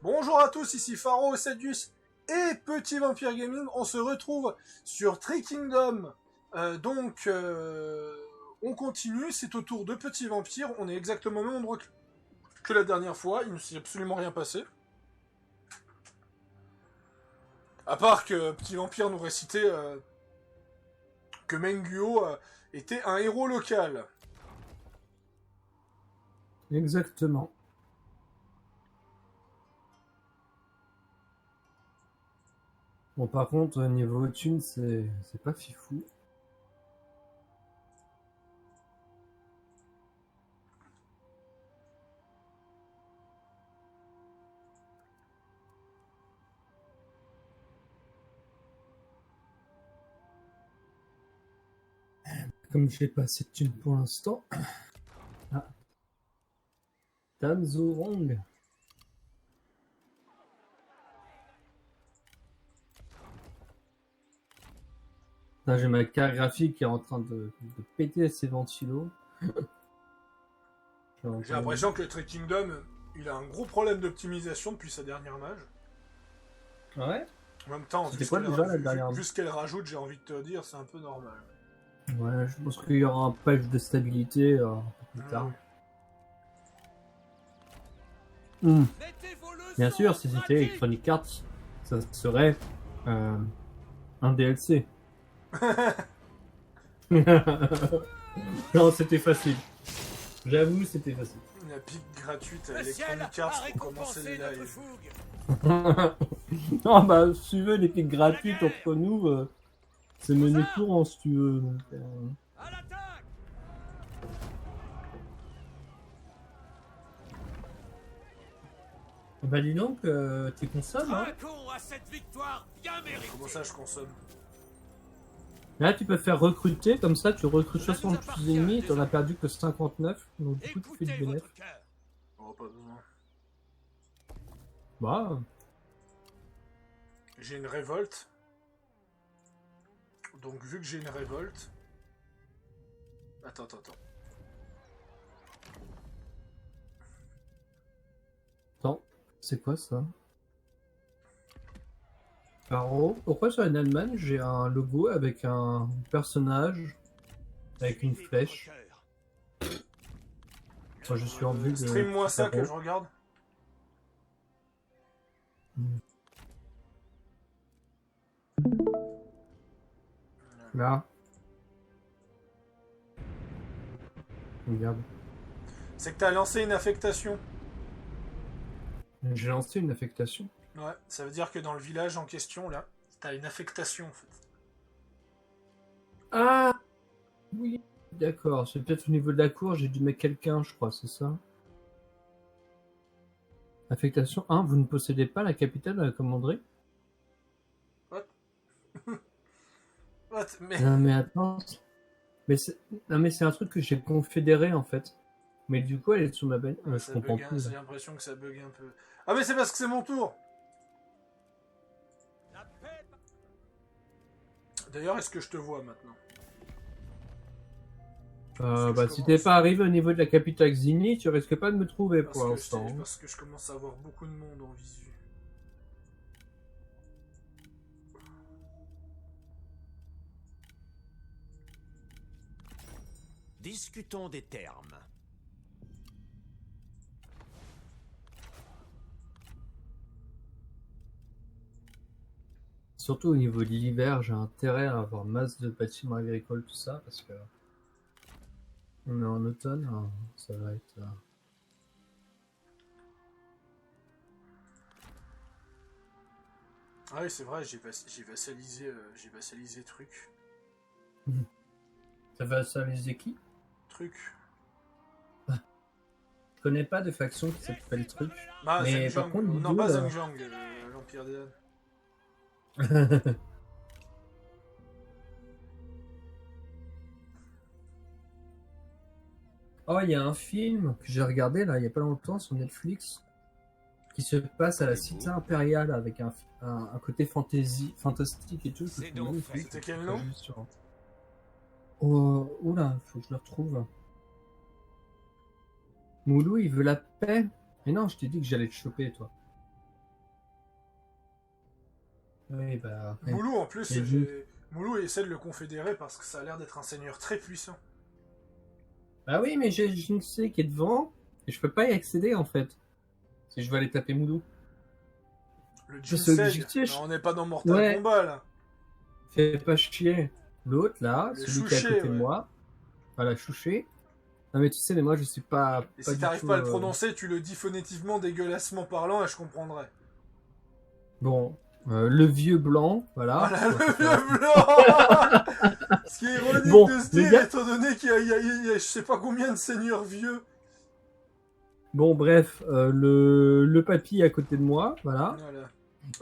Bonjour à tous, ici Pharo, Sadius et Petit Vampire Gaming. On se retrouve sur Tree Kingdom. On continue, c'est au tour de Petit Vampire. On est exactement au même endroit que la dernière fois. Il ne s'est absolument rien passé. À part que Petit Vampire nous récitait que Menguo était un héros local. Exactement. Bon, par contre, niveau thune, c'est pas fifou. Comme j'ai pas assez de thune pour l'instant. Ah. Dame Zorong. Là, j'ai ma carte graphique qui est en train de péter ses ventilos. J'ai l'impression que Tree Kingdom, il a un gros problème d'optimisation depuis sa dernière mage. Ouais. En même temps, C'était quoi déjà la dernière? vu ce qu'elle rajoute, j'ai envie de te dire, c'est un peu normal. Ouais, je pense qu'il y aura un patch de stabilité un peu plus tard. Bien sûr, si c'était Electronic Arts, ça serait un DLC. Non, c'était facile. J'avoue, c'était facile. La pique gratuite à Electronic Arts pour commencer les lives. Non, bah, si tu veux, les piques gratuites entre nous, c'est menu courant si tu veux. Donc, Bah, dis donc, tu consommes, hein? Comment ça, je consomme? Là, tu peux faire recruter, comme ça, tu recrutes 66 ennemis, t'en as perdu que 59, donc du coup, tu fais du bénéfice. Oh, pas besoin. Bah. J'ai une révolte. Donc, vu que j'ai une révolte... Attends. Attends, c'est quoi ça? Paro, pourquoi sur une Allemagne j'ai un logo avec un personnage avec une flèche? Moi, je suis en vue de... Stream-moi ça que je regarde. Là. Regarde. C'est que t'as lancé une affectation. J'ai lancé une affectation. Ouais, ça veut dire que dans le village en question, là, t'as une affectation, en fait. Ah oui, d'accord. C'est peut-être au niveau de la cour, j'ai dû mettre quelqu'un, je crois, c'est ça? Affectation 1, vous ne possédez pas la capitale de la commanderie? What? What? Mais... Non mais attends... Non mais c'est un truc que j'ai confédéré, en fait. Mais du coup, elle est sous ma bagne. Je comprends plus. J'ai l'impression que ça bug un peu. Ah mais c'est parce que c'est mon tour. D'ailleurs, est-ce que je te vois maintenant? Bah si t'es pas arrivé au niveau de la capitale Xini, tu risques pas de me trouver pour l'instant. Parce que je commence à avoir beaucoup de monde en visu. Discutons des termes. Surtout au niveau de l'hiver, j'ai intérêt à avoir masse de bâtiments agricoles, tout ça, parce que on est en automne, ça va être... Ah oui, c'est vrai, j'ai vassalisé truc. Ça va vassaliser qui? Truc. Je connais pas de faction qui s'appelle Truc. Bah, mais par contre, non, pas Zhangjiang, l'Empire des Ânes. Oh, il y a un film que j'ai regardé là il y a pas longtemps sur Netflix qui se passe à la cité impériale avec un côté fantastique et tout. C'était quel nom? Oh, oula, faut que je le retrouve. Moulou, il veut la paix. Mais non, je t'ai dit que j'allais te choper, toi. Oui, bah. Ouais. Moulou, en plus, Et lui- Moulou essaie de le confédérer parce que ça a l'air d'être un seigneur très puissant. Bah oui, mais je ne sais qui est devant, et je peux pas y accéder en fait. Si je veux aller taper Moulou. Le C'est Jinsei, objectif. on n'est pas dans Mortal Ouais. Kombat, là. Fais pas chier. L'autre là, Le celui qui est à Chouché, côté de ouais. moi. Voilà, Chouché. Non mais tu sais, mais moi je suis pas. Et pas si du t'arrives tout, pas à le prononcer, tu le dis phonétiquement, dégueulassement parlant, et je comprendrai. Bon, le vieux blanc, voilà. Voilà, On va le faire- vieux blanc. Ce qui est ironique Bon, de se les dire, gars- étant donné qu'il y a je sais pas combien de seigneurs vieux. Bon, bref, le papy à côté de moi, voilà. Voilà.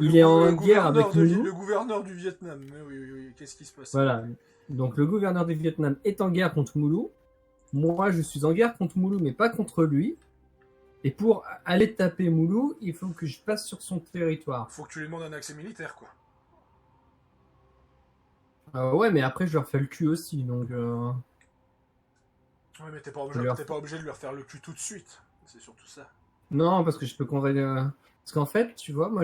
Il est en Le guerre gouverneur avec de- Moulou. Le gouverneur du Vietnam. Mais oui, oui, oui, qu'est-ce qui se passe? Voilà. Donc le gouverneur du Vietnam est en guerre contre Moulou. Moi, je suis en guerre contre Moulou, mais pas contre lui. Et pour aller taper Moulou, il faut que je passe sur son territoire. Faut que tu lui demandes un accès militaire, quoi. Ouais, mais après, je leur fais le cul aussi, donc... Ouais, mais t'es Je leur- pas obligé de lui refaire le cul tout de suite. C'est surtout ça. Non, parce que je peux convaincre... Parce qu'en fait, tu vois, moi,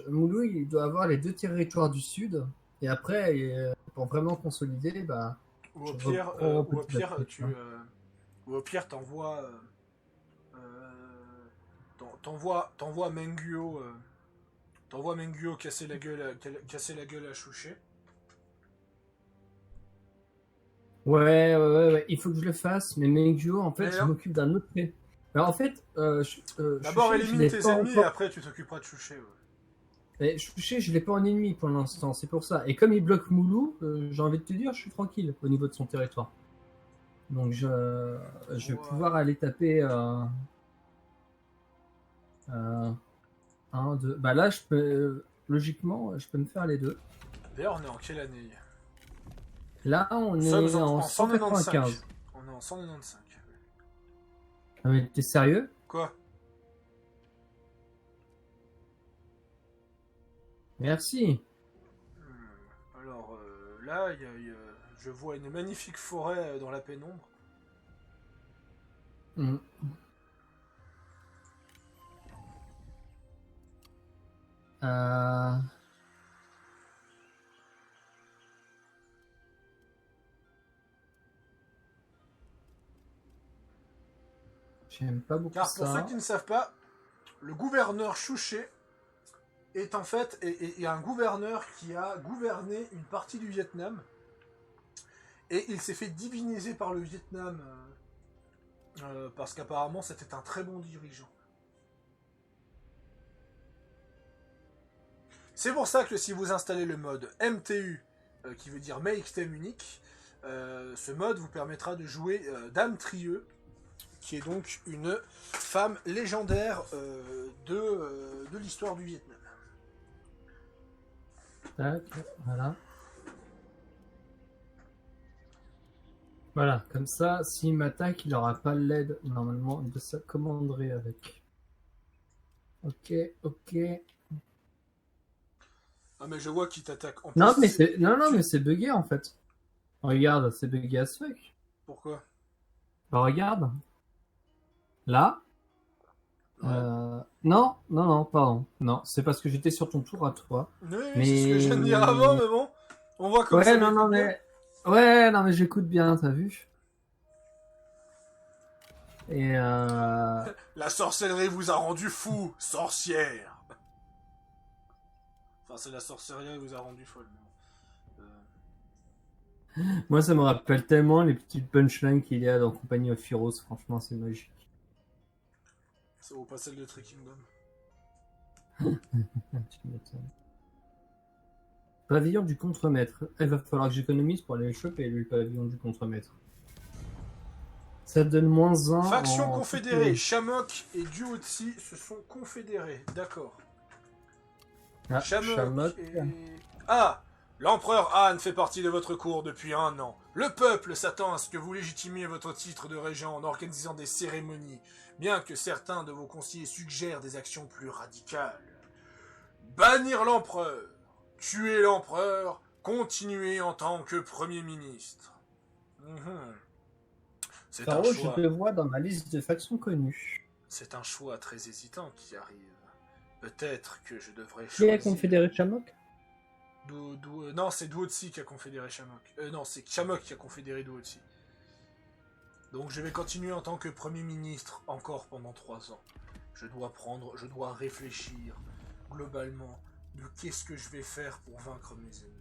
Moulou, il doit avoir les deux territoires du sud. Et après, pour vraiment consolider, bah... Ou Je au pire, reprends petit à petit, tu, hein. ou au pire, t'envoies Menguo, casser la gueule à Chouché. Ouais, il faut que je le fasse, mais Menkyo, en fait, Mais je non. m'occupe d'un autre trait. Alors, en fait, D'abord, Chouché, je élimine l'ai tes pas ennemis et encore- après tu t'occuperas de Chouché. Ouais. Et Chouché, je l'ai pas en ennemi pour l'instant, c'est pour ça. Et comme il bloque Moulou, j'ai envie de te dire, je suis tranquille au niveau de son territoire. Donc, je vais Ouais. pouvoir aller taper... un, deux... Bah là, je peux... Logiquement, je peux me faire les deux. D'ailleurs, on est en quelle année? Là, on Nous est sommes en en 195. 195. On est en 195. Ah, mais t'es sérieux? Quoi? Merci. Alors là, je vois une magnifique forêt dans la pénombre. Hmm. Euh... J'aime pas beaucoup Car pour ça. ceux qui ne savent pas, le gouverneur Chouché est en fait un gouverneur qui a gouverné une partie du Vietnam et il s'est fait diviniser par le Vietnam parce qu'apparemment c'était un très bon dirigeant. C'est pour ça que si vous installez le mode MTU, qui veut dire Make Theme Unique, ce mode vous permettra de jouer Dame Trieux, qui est donc une femme légendaire de l'histoire du Vietnam. Tac, voilà. Voilà, comme ça, s'il m'attaque, il n'aura pas l'aide normalement de sa commanderie avec. Ok. Ah mais je vois qu'il t'attaque. En Non, plus, mais c'est mais c'est bugué en fait. Regarde, c'est bugué as fuck. Pourquoi? Bah, regarde. Là. Ouais. Non, pardon. Non, c'est parce que j'étais sur ton tour à toi. Oui, Mais- c'est ce que je viens de dire avant, mais bon. On voit comme ça. Ouais, non, mais. Ouais, non, mais j'écoute bien, t'as vu? Et La sorcellerie vous a rendu fou, sorcière. Enfin, c'est la sorcellerie qui vous a rendu folle. moi, ça me rappelle tellement les petites punchlines qu'il y a dans Company of Heroes. Franchement, c'est magique. Ça vaut pas celle de Tree Kingdom. Tu m'étonnes. Pavillon du contremaître. Il va falloir que j'économise pour aller le choper, lui, le pavillon du contremaître. Ça donne -1. Faction en- confédérée. Shamok et Duotsi se sont confédérés. D'accord. Ah, Shamok Shamok. et... Ah, l'empereur Han fait partie de votre cour depuis 1 an. Le peuple s'attend à ce que vous légitimiez votre titre de régent en organisant des cérémonies, bien que certains de vos conseillers suggèrent des actions plus radicales. Bannir l'empereur, tuer l'empereur, continuer en tant que premier ministre. C'est un Pharaon, je choix. te vois dans ma liste de factions connues. C'est un choix très hésitant qui arrive. Peut-être que je devrais Qui est choisir. confédéré de Shamok? Non, c'est Duotsi qui a confédéré Shamok. Non, c'est Shamok qui a confédéré Duotsi. Donc je vais continuer en tant que Premier ministre encore pendant 3 ans. Je dois réfléchir globalement de qu'est-ce que je vais faire pour vaincre mes ennemis.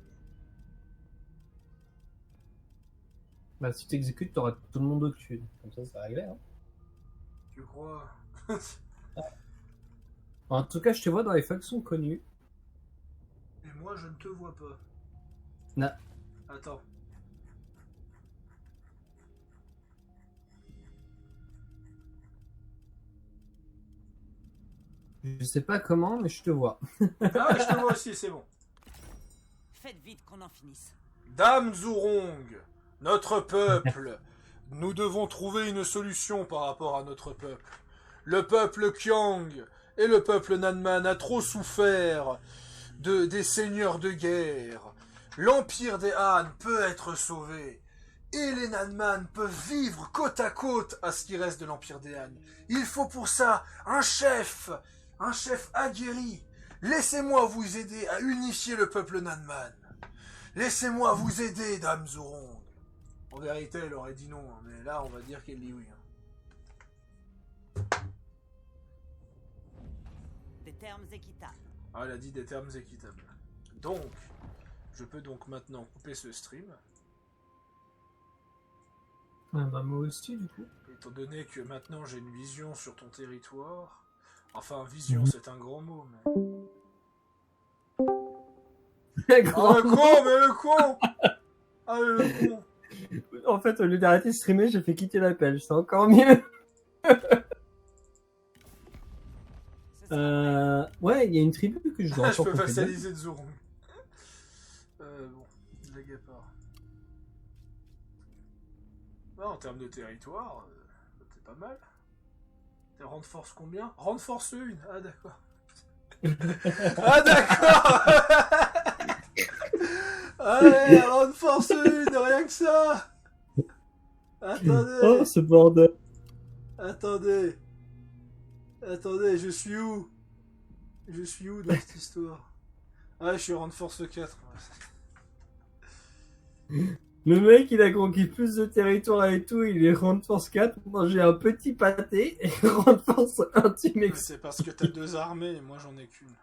Bah, si tu exécutes, t'auras tout le monde au-dessus. Comme ça, c'est réglé. Hein. Tu crois? En tout cas, je te vois dans les factions connues. Et moi, je ne te vois pas. Non. Attends. Je sais pas comment, mais je te vois. Ah, je te vois aussi, c'est bon. Faites vite qu'on en finisse. Dame Zurong, notre peuple, nous devons trouver une solution par rapport à notre peuple. Le peuple Kyang et le peuple Nanman a trop souffert des seigneurs de guerre. L'empire des Han peut être sauvé. Et les Nanman peuvent vivre côte à côte à ce qui reste de l'empire des Han. Il faut pour ça un chef aguerri. Laissez-moi vous aider à unifier le peuple Nanman. Laissez-moi vous aider, Dame Zurong. En vérité, elle aurait dit non, hein, mais là, on va dire qu'elle dit oui. Hein. Des termes équitables. Ah, elle a dit des termes équitables. Donc, je peux donc maintenant couper ce stream. Ah bah moi aussi, du coup. Étant donné que maintenant j'ai une vision sur ton territoire. Enfin, vision, c'est un grand mot, mais... Ah, le con, mais le con! Ah, mais le con! En fait, au lieu d'arrêter de streamer, j'ai fait quitter l'appel. C'est encore mieux. Ouais, il y a une tribu que je dois Je encore peux confédérer. vassaliser de Zurong. Bon, blague à part. Ouais, en termes de territoire, c'est pas mal. T'es rang de force combien? Rang de force 1. Ah, d'accord. Ah, d'accord. Allez, rang de force 1, rien que ça. Attendez. Oh, ce bordel. Attendez, je suis où? Je suis où dans cette histoire? Ah, je suis rang de force 4. Le mec, il a conquis plus de territoire et tout, il est rang de force 4. Moi, j'ai un petit pâté et rang de force 1, tu m'expliques. C'est parce que t'as 2 armées et moi j'en ai qu'une.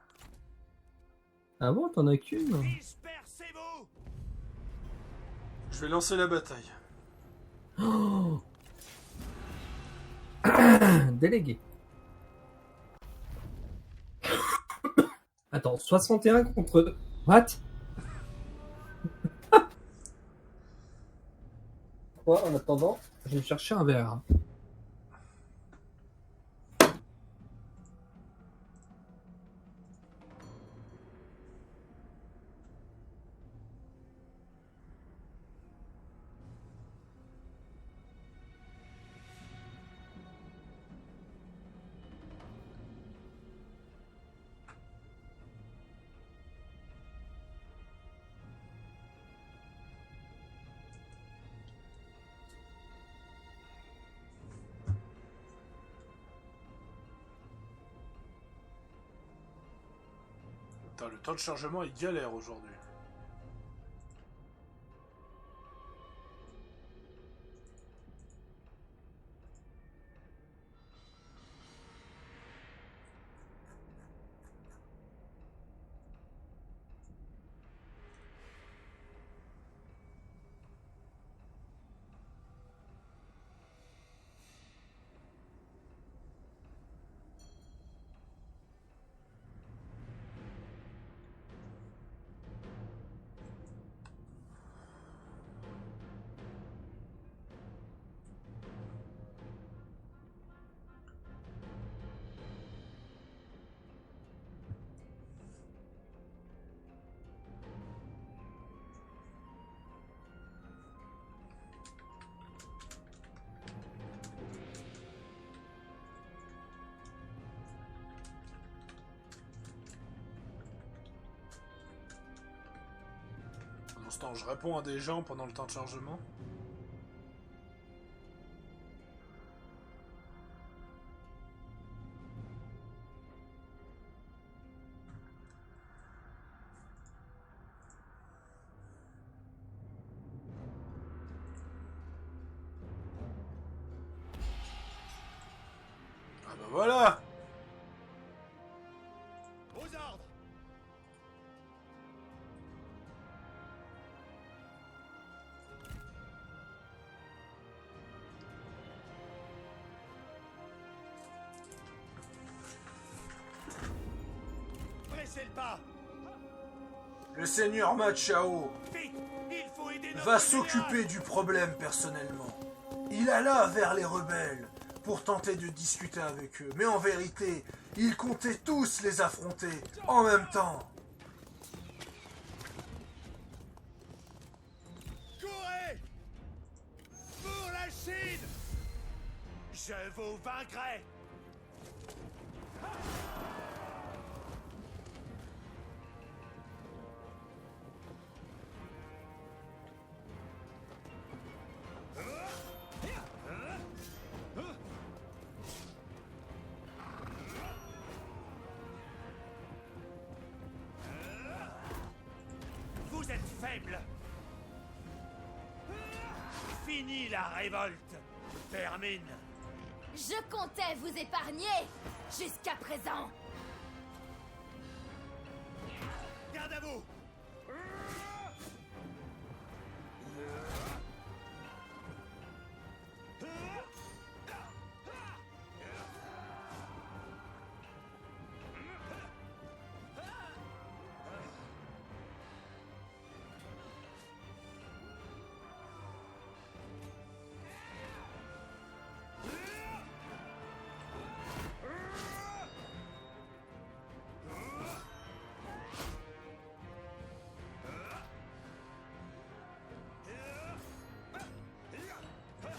Ah bon, t'en as qu'une? Dispersez-vous! Je vais lancer la bataille. Oh. Délégué. Attends, 61 contre... What? Quoi, en attendant, je vais chercher un verre. Putain, le temps de chargement est galère aujourd'hui. Pendant ce temps, je réponds à des gens pendant le temps de chargement. Voilà. Aux ordres. Pressez le pas. Le seigneur Ma Chao Vite, il faut aider notre va général. s'occuper du problème personnellement. Il alla vers les rebelles pour tenter de discuter avec eux, mais en vérité, il comptait tous les affronter en même temps. Courez pour la Chine. Je vous vaincrai. Vous êtes faible. Fini la révolte, vermine. Je comptais vous épargner jusqu'à présent. Garde à vous.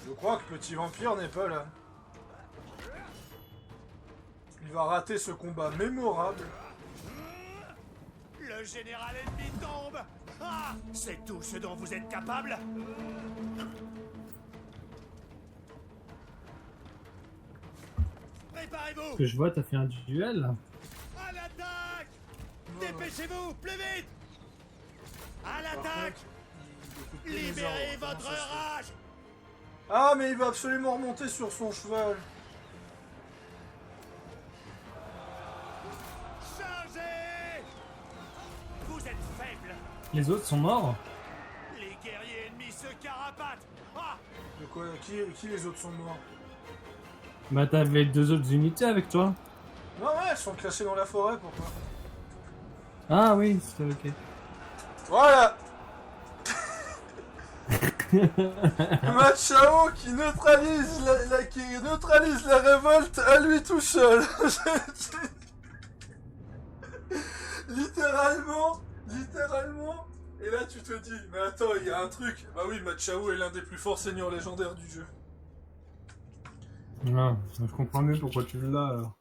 Je crois que Petit Vampire n'est pas là. Il va rater ce combat mémorable. Le général ennemi tombe. Ah, c'est tout ce dont vous êtes capable. Préparez-vous. Que je vois, t'as fait un duel. À l'attaque. Dépêchez-vous, plus vite. À l'attaque. Libérez votre rage. Ah, mais il va absolument remonter sur son cheval. Chargez. Vous êtes faible. Les autres sont morts. Les guerriers ennemis se carapatent. Ah, De quoi qui les autres sont morts? Bah t'avais 2 autres unités avec toi. Non, ouais, elles sont cachées dans la forêt, pourquoi? Ah oui, c'est ok. Voilà. Ma Chao qui neutralise la révolte à lui tout seul. littéralement. Et là tu te dis, mais attends, il y a un truc. Bah oui, Ma Chao est l'un des plus forts seigneurs légendaires du jeu. Ah, je comprends mieux pourquoi tu l'as alors.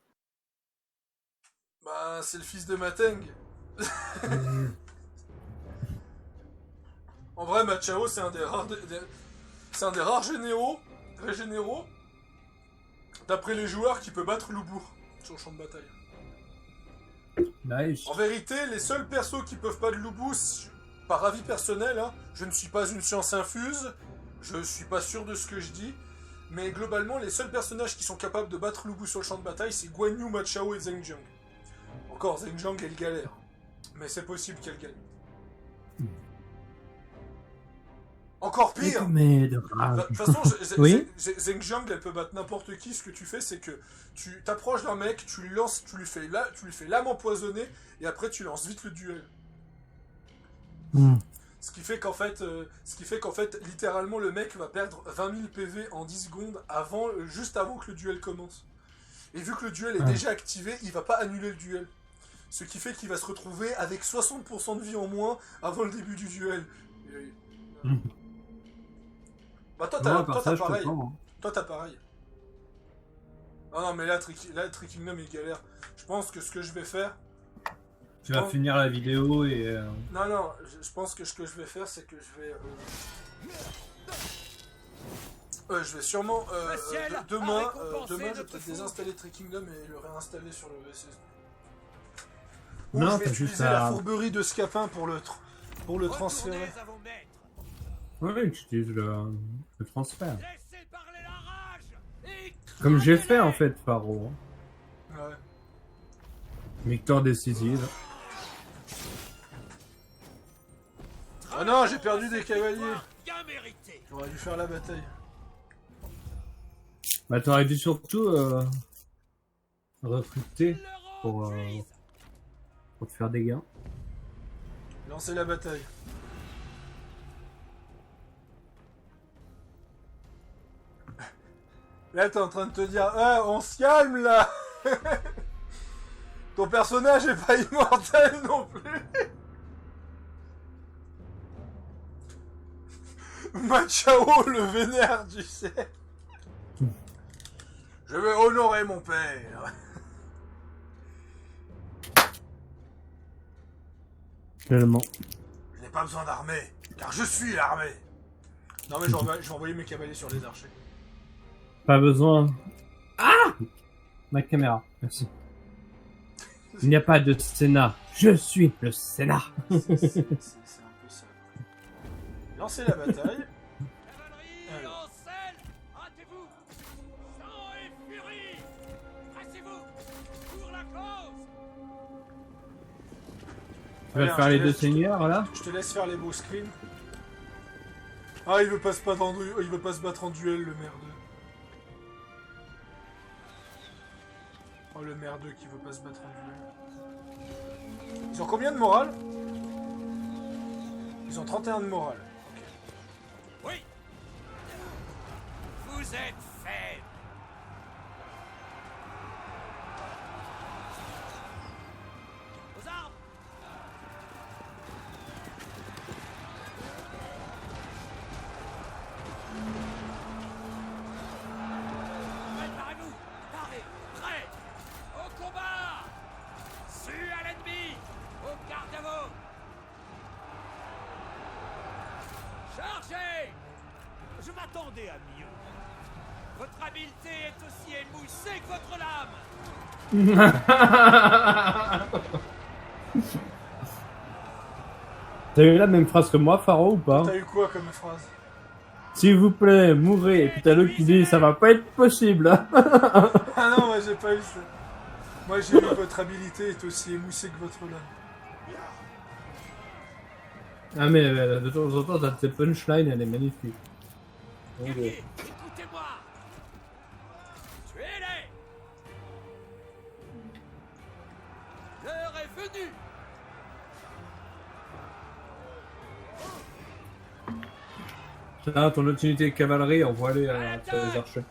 Bah c'est le fils de Mateng. En vrai, Ma Chao, c'est un des rares généraux, d'après les joueurs, qui peut battre Lubu sur le champ de bataille. Nice. En vérité, les seuls persos qui peuvent battre Lubu, par avis personnel, hein, je ne suis pas une science infuse, je suis pas sûr de ce que je dis, mais globalement, les seuls personnages qui sont capables de battre Lubu sur le champ de bataille, c'est Guan Yu, Ma Chao et Zheng Jiang. Encore, Zheng Jiang, elle galère, mais c'est possible qu'elle gagne. Encore pire. Mais de De toute façon, Oui. Zheng Jiang, elle peut battre n'importe qui. Ce que tu fais, c'est que tu t'approches d'un mec, tu lui fais l'âme empoisonnée, et après tu lances vite le duel. Ce qui fait qu'en fait, littéralement, le mec va perdre 20 000 PV en 10 secondes juste avant que le duel commence. Et vu que le duel est déjà activé, il va pas annuler le duel. Ce qui fait qu'il va se retrouver avec 60% de vie en moins avant le début du duel. Bah toi t'as pareil. Toi t'as pareil. Non mais là Trickingdom il galère. Je pense que ce que je vais faire... Tu vas finir la vidéo et... Non, je pense que ce que je vais faire c'est que je vais... je vais sûrement... demain, je vais peut-être désinstaller Trickingdom et le réinstaller sur le VSS. Ou Non, je vais t'as utiliser juste la à... fourberie de Scapin pour le transférer. retournez à vos maîtres. Oui, tu utilises le transfert. Laissez parler la rage. Et Comme j'ai craquez-les. fait en fait, Pharo. Victoire décisive. Ah non, j'ai perdu des cavaliers. Bien mérité. J'aurais dû faire la bataille. Bah t'aurais dû surtout recruter pour te faire des gains. Lancez la bataille. Là, t'es en train de te dire, ah, on se calme là. Ton personnage est pas immortel non plus. Machao le vénère, tu sais. Je vais honorer mon père. Tellement. Je n'ai pas besoin d'armée, car je suis l'armée. Non mais je vais envoyer mes cavaliers sur les archers. Pas besoin. Ah! Ma caméra, merci. Il n'y a pas de Sénat. Je suis le Sénat. C'est un peu ça. Lancez la bataille. Cavalerie Alors. en selle. Hâtez-vous. Sang et furie. Pressez-vous. Pour la cause. Tu vas te faire les deux seigneurs là? Je te laisse faire les beaux screens. Ah, il veut pas se battre en duel, le merdeux. Oh, le merdeux qui veut pas se battre en duel. Ils ont combien de morale? Ils ont 31 de morale. Oui. Vous êtes faible. Aux armes. Préparez-vous. Parez. Prêt. Au combat. Su à l'ennemi. Au garde-à-vous. Chargez. Je m'attendais à mieux. Votre habileté est aussi émoussée que votre lame. T'as eu la même phrase que moi, Pharo, ou pas? T'as eu quoi comme phrase? S'il vous plaît, mourrez. Et puis t'as l'autre qui dit, ça va pas être possible. Ah non, moi j'ai pas eu ça. Moi j'ai eu votre habilité est aussi émoussée que votre lame. Ah mais de temps en temps, t'as tes punchlines, elle est magnifique. Guerriers, écoutez-moi. Tuez-les. L'heure est venue. Là, ton autre unité de cavalerie, envoie-les sur les archers.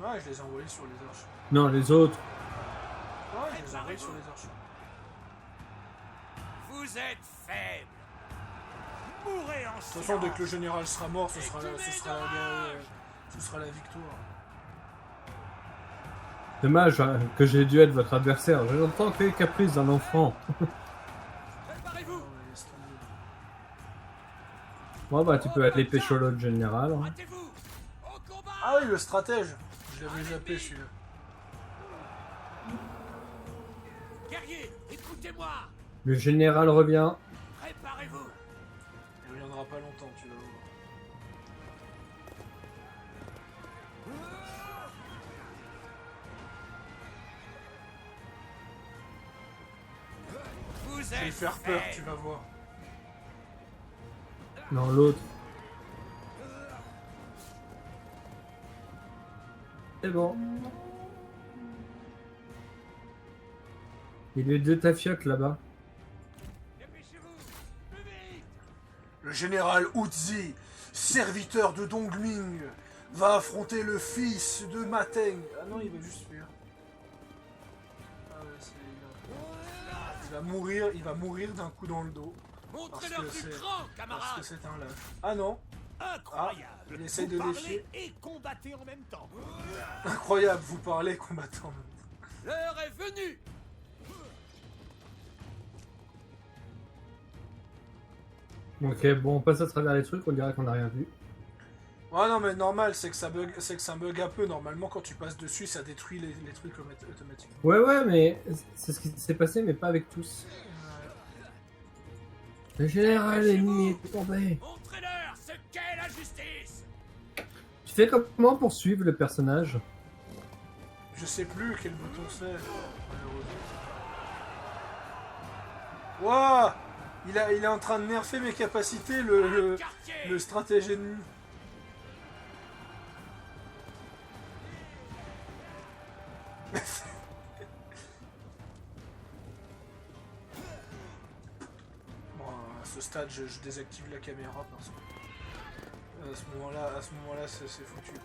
Ouais, je les ai envoyés sur les archers. Non, les autres. Ouais, je les ai envoyés sur les archers. Vous êtes faible. Mourrez en De toute façon, dès que le général sera mort, ce sera la victoire. Dommage hein, que j'ai dû être votre adversaire. Je n'entends que les caprices d'un enfant. Préparez-vous. Non, mais laisse tomber. Bon bah tu peux aller pécho l'autre général. Hein. Hâtez-vous. Au combat. Ah oui, le stratège. Je l'avais zappé celui-là. Guerriers, écoutez-moi. Le général revient. Préparez-vous. Il reviendra pas longtemps, tu vas voir. Vous Je vais lui êtes faire peur, faible. tu vas voir. Non, l'autre. C'est bon. Il y a deux tafiotes là-bas. Dépêchez-vous. Plus vite. Le général Uzi, serviteur de Dongming, va affronter le fils de Mateng. Ah non, il va juste fuir. Ah ouais, il va mourir d'un coup dans le dos. Montrez-leur Parce que plus c'est- grand, Parce que camarades. c'est un lâche. Ah non, Incroyable. il essaye de Vous parlez défier. et combattez en même temps. Incroyable, vous parlez combattant. L'heure est venue. Ok, bon, on passe à travers les trucs, on dirait qu'on n'a rien vu. Ouais non mais normal, c'est que ça bug un peu. Normalement quand tu passes dessus, ça détruit les trucs automatiquement. Ouais, mais c'est ce qui s'est passé, mais pas avec tous. Le général ennemi est tombé. Montrez-leur ce qu'est la justice. Tu fais comment pour suivre le personnage? Je sais plus quel bouton c'est, malheureusement. Wouah! Il est en train de nerfer mes capacités, le stratège ennemi. Bon, à ce stade, je désactive la caméra parce que à ce moment-là, c'est foutu, quoi.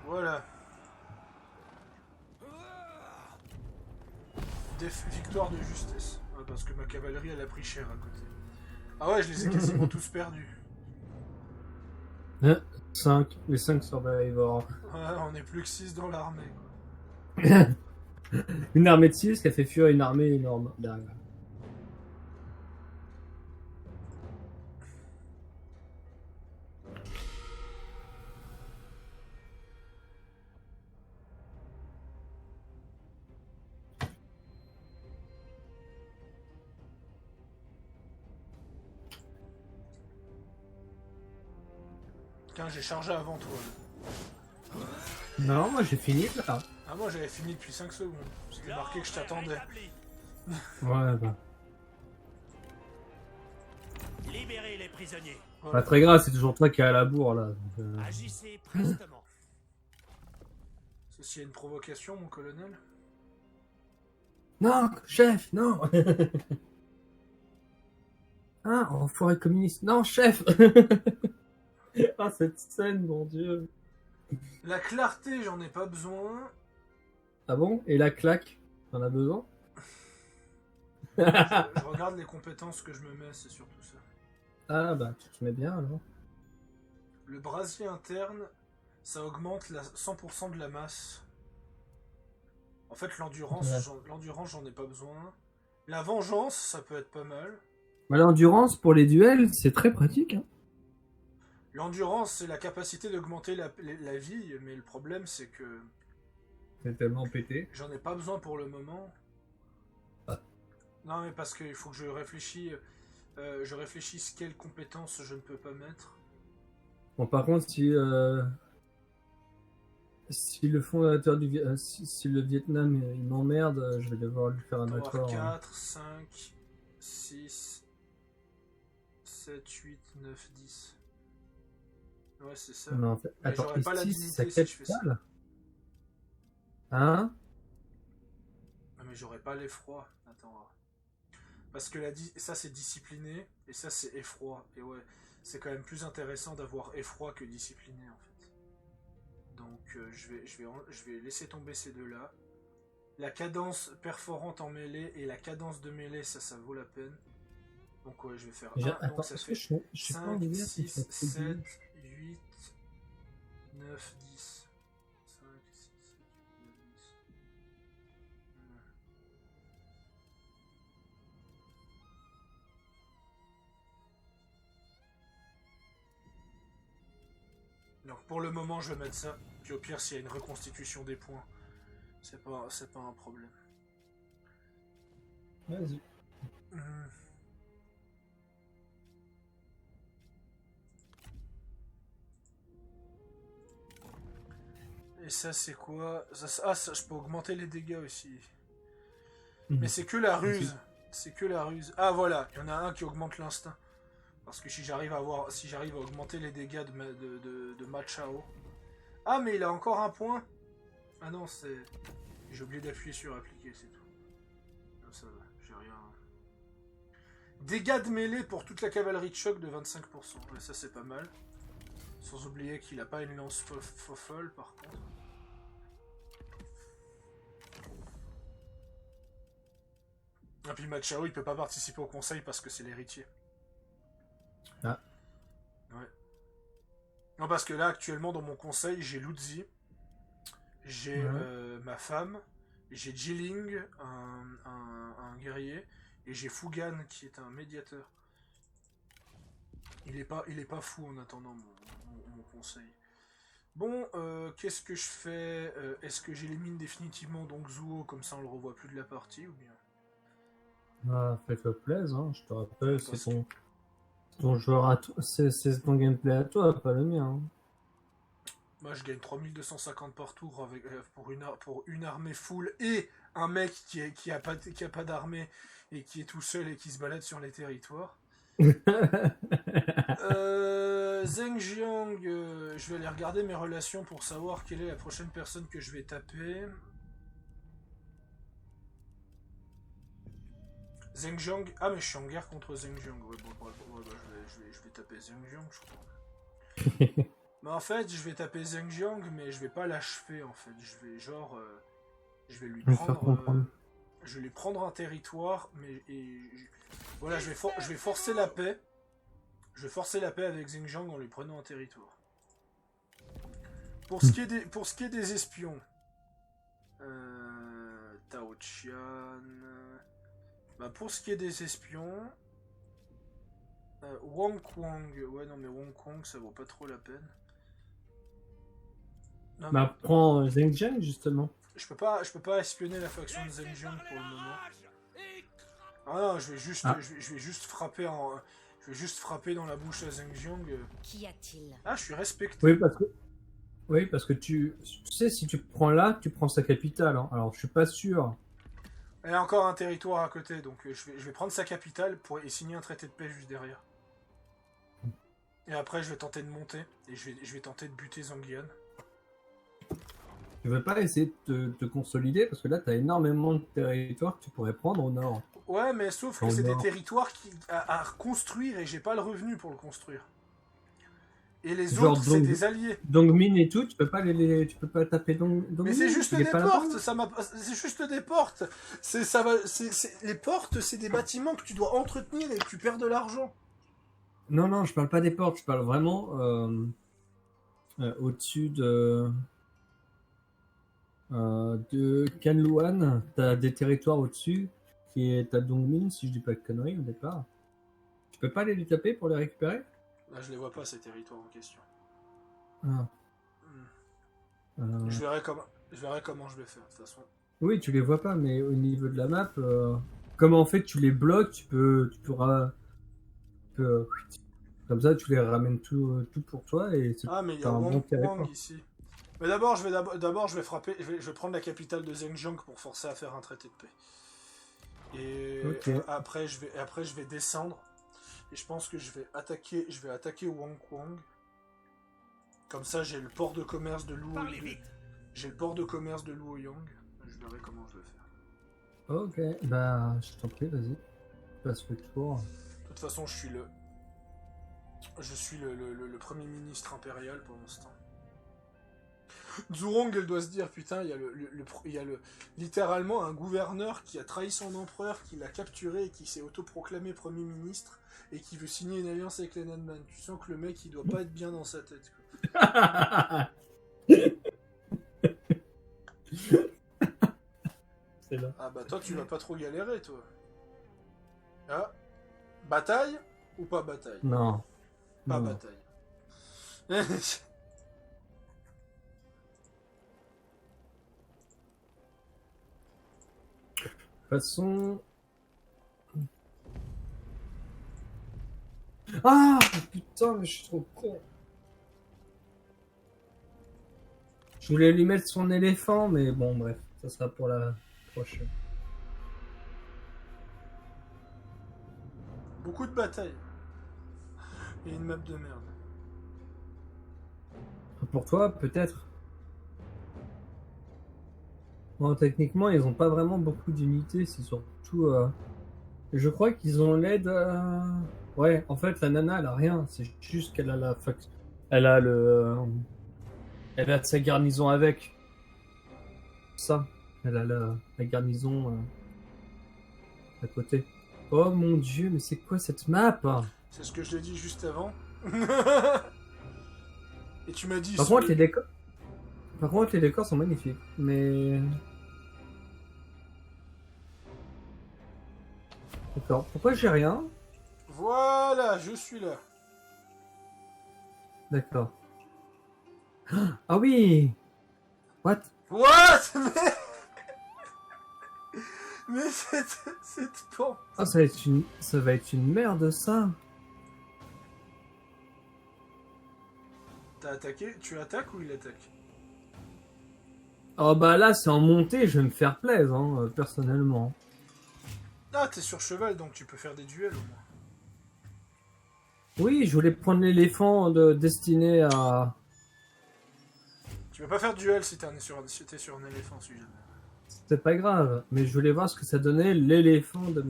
Voilà. Victoire de justesse. Ouais, parce que ma cavalerie, elle a pris cher à côté. Ah ouais, je les ai quasiment tous perdus. 5, les 5 survivors. Ouais, on est plus que 6 dans l'armée. Une armée de 6 qui a fait fuir une armée énorme derrière. Tiens, j'ai chargé avant toi. Non, moi j'ai fini là. Ah, moi j'avais fini depuis 5 secondes. C'était marqué que je t'attendais. Ouais, bah. Libérez les prisonniers. Pas très grave, c'est toujours toi qui es à la bourre là. Donc, Agissez prestement. Ceci est une provocation, mon colonel. Non, chef, non. Ah, enfoiré communiste. Non, chef. Ah, cette scène, mon dieu. La clarté, j'en ai pas besoin. Ah bon? Et la claque? T'en as besoin? Je regarde les compétences que je me mets, c'est surtout ça. Ah bah, tu te mets bien alors. Le brasier interne, ça augmente 100% de la masse. En fait, l'endurance, Ouais. j'en ai pas besoin. La vengeance, ça peut être pas mal. Bah, l'endurance pour les duels, c'est très pratique. Hein. L'endurance, c'est la capacité d'augmenter la vie, mais le problème, c'est que C'est tellement pété. j'en ai pas besoin pour le moment. Ah. Non, mais parce qu'il faut que je réfléchisse quelles compétences je ne peux pas mettre. Bon, par contre, si le fondateur si le Vietnam il m'emmerde, je vais devoir lui faire un Power accord. 4, 5, 6, 7, 8, 9, 10. Ouais, c'est ça. Mais en fait, Mais attends, j'aurais pas la ici, dignité ça si je fais ça. capitale. Hein? Non, mais j'aurais pas l'effroi. Attends. Parce que ça c'est discipliné et ça c'est effroi. Et ouais, c'est quand même plus intéressant d'avoir effroi que discipliné en fait. Donc je vais laisser tomber ces deux-là. La cadence perforante en mêlée et la cadence de mêlée, ça vaut la peine. Donc ouais, je vais faire 1. Attends, Donc ça est-ce fait que je suis pas en 5, hiver, 6, 7, 8, 9, 10. 5, 6, 7, 8, 9, 10. Donc pour le moment, je vais mettre ça. Puis au pire, s'il y a une reconstitution des points, c'est pas un problème. Vas-y. Et ça, c'est quoi ça, je peux augmenter les dégâts aussi. Mais c'est que la ruse. C'est que la ruse. Ah voilà, il y en a un qui augmente l'instinct. Parce que si j'arrive à augmenter les dégâts de Machao. Ah mais il a encore un point. Ah non, c'est... J'ai oublié d'appuyer sur appliquer, c'est tout. Non, ça va, j'ai rien. Dégâts de mêlée pour toute la cavalerie de choc de 25%. Ouais, ça c'est pas mal. Sans oublier qu'il a pas une lance folle par contre. Et puis Machao il peut pas participer au conseil parce que c'est l'héritier. Ah. Ouais. Non parce que là actuellement dans mon conseil j'ai Luzi, j'ai ma femme, j'ai Jiling, un guerrier, et j'ai Fugan qui est un médiateur. Il est pas fou en attendant mon conseil. Bon, qu'est-ce que je fais? Est-ce que j'élimine définitivement donc Zuo, comme ça on le revoit plus de la partie, ou bien... Ah, fais-toi plaisir, hein, je te rappelle, c'est Parce ton joueur à toi, c'est ton gameplay à toi, pas le mien. Hein. Moi, je gagne 3250 par tour avec, pour une armée full et un mec qui a pas d'armée et qui est tout seul et qui se balade sur les territoires. Zheng Jiang, je vais aller regarder mes relations pour savoir quelle est la prochaine personne que je vais taper. Zheng Jiang, ah mais je suis en guerre contre Zheng Jiang. Ouais, bon, je vais taper Zheng Jiang, je crois. Mais en fait, je vais taper Zheng Jiang, mais je vais pas l'achever en fait. Je vais genre, je vais lui prendre, je vais lui prendre un territoire, mais voilà, je vais forcer la paix. Je vais forcer la paix avec Zheng Jiang en lui prenant un territoire. Pour ce qui est des espions, Tao Qian. Bah pour ce qui est des espions, Wang Kuang. Ouais non mais Wang Kuang ça vaut pas trop la peine. Non, Bah prends Zheng Jiang justement. je peux pas espionner la faction de Zheng Jiang pour le moment. Ah non, je vais juste frapper dans la bouche à Zheng Jiang. Qu'y a-t-il? Ah, je suis respecté. Oui, parce que tu sais, si tu prends là, tu prends sa capitale. Hein. Alors, je suis pas sûr. Elle a encore un territoire à côté, donc je vais prendre sa capitale et signer un traité de paix juste derrière. Et après, je vais tenter de monter et je vais tenter de buter Zangian. Tu veux pas essayer de te consolider parce que là, t'as énormément de territoires que tu pourrais prendre au nord. Ouais, mais sauf que Au c'est des nord. territoires à reconstruire et j'ai pas le revenu pour le construire. Et les Genre autres, c'est des alliés. Dongmin et tout, tu peux pas tu peux pas taper Dongmin. Mais c'est juste il est des pas portes, là-bas. c'est juste des portes. Les portes, c'est des bâtiments que tu dois entretenir et que tu perds de l'argent. Non, je parle pas des portes, je parle vraiment au-dessus de Canlouan, t'as des territoires au-dessus qui est à Dongmin, si je dis pas de conneries au départ. Tu peux pas aller les taper pour les récupérer? Là, je les vois pas, ces territoires en question. Ah. Je verrai comment je vais faire, de toute façon. Oui, tu les vois pas, mais au niveau de la map, comme en fait tu les bloques, tu peux comme ça tu les ramènes tout pour toi et c'est Ah, mais il y t'as a un bon Wang territoire. ici. Mais d'abord, je vais frapper, je vais prendre la capitale de Zhengjiang pour forcer à faire un traité de paix. Et Ok. après, je vais descendre. Et je pense que je vais attaquer Wang Kuang. Comme ça, j'ai le port de commerce de Luo. Parlez vite. J'ai le port de commerce de Luoyang. Je verrai comment je vais faire. Ok, bah je t'en prie, vas-y. Passe le tour. De toute façon, je suis le premier ministre impérial pour l'instant. Zhurong, elle doit se dire, putain, il y a littéralement un gouverneur qui a trahi son empereur, qui l'a capturé et qui s'est autoproclamé premier ministre et qui veut signer une alliance avec les Nanman. Tu sens que le mec, il doit pas être bien dans sa tête, quoi. C'est là. Ah bah toi, tu vas pas trop galérer, toi. Ah, bataille ou pas bataille? Non. Pas Non. bataille. De toute façon... Ah putain, mais je suis trop con. Je voulais lui mettre son éléphant, mais bon, bref, ça sera pour la prochaine. Beaucoup de batailles. Et une map de merde. Pour toi, peut-être. Bon, techniquement, ils ont pas vraiment beaucoup d'unités, c'est surtout... Je crois qu'ils ont l'aide... Ouais, en fait, la nana, elle a rien, c'est juste qu'elle a la fac... Elle a le... Elle a de sa garnison avec. Ça. Elle a la garnison à côté. Oh mon dieu, mais c'est quoi cette map? C'est ce que je l'ai dit juste avant. Et tu m'as dit... Par contre, les décors sont magnifiques, mais... D'accord, pourquoi j'ai rien? Voilà, je suis là. D'accord. Ah oui! What? What? Mais cette pente... Ah, ça va être une merde, ça. T'as attaqué? Tu attaques ou il attaque? Oh bah là, c'est en montée, je vais me faire plaisir, hein, personnellement. Ah, t'es sur cheval, donc tu peux faire des duels au moins. Oui, je voulais prendre l'éléphant destiné à... Tu peux pas faire de duel si t'es sur un éléphant, si jamais. C'est pas grave, mais je voulais voir ce que ça donnait l'éléphant de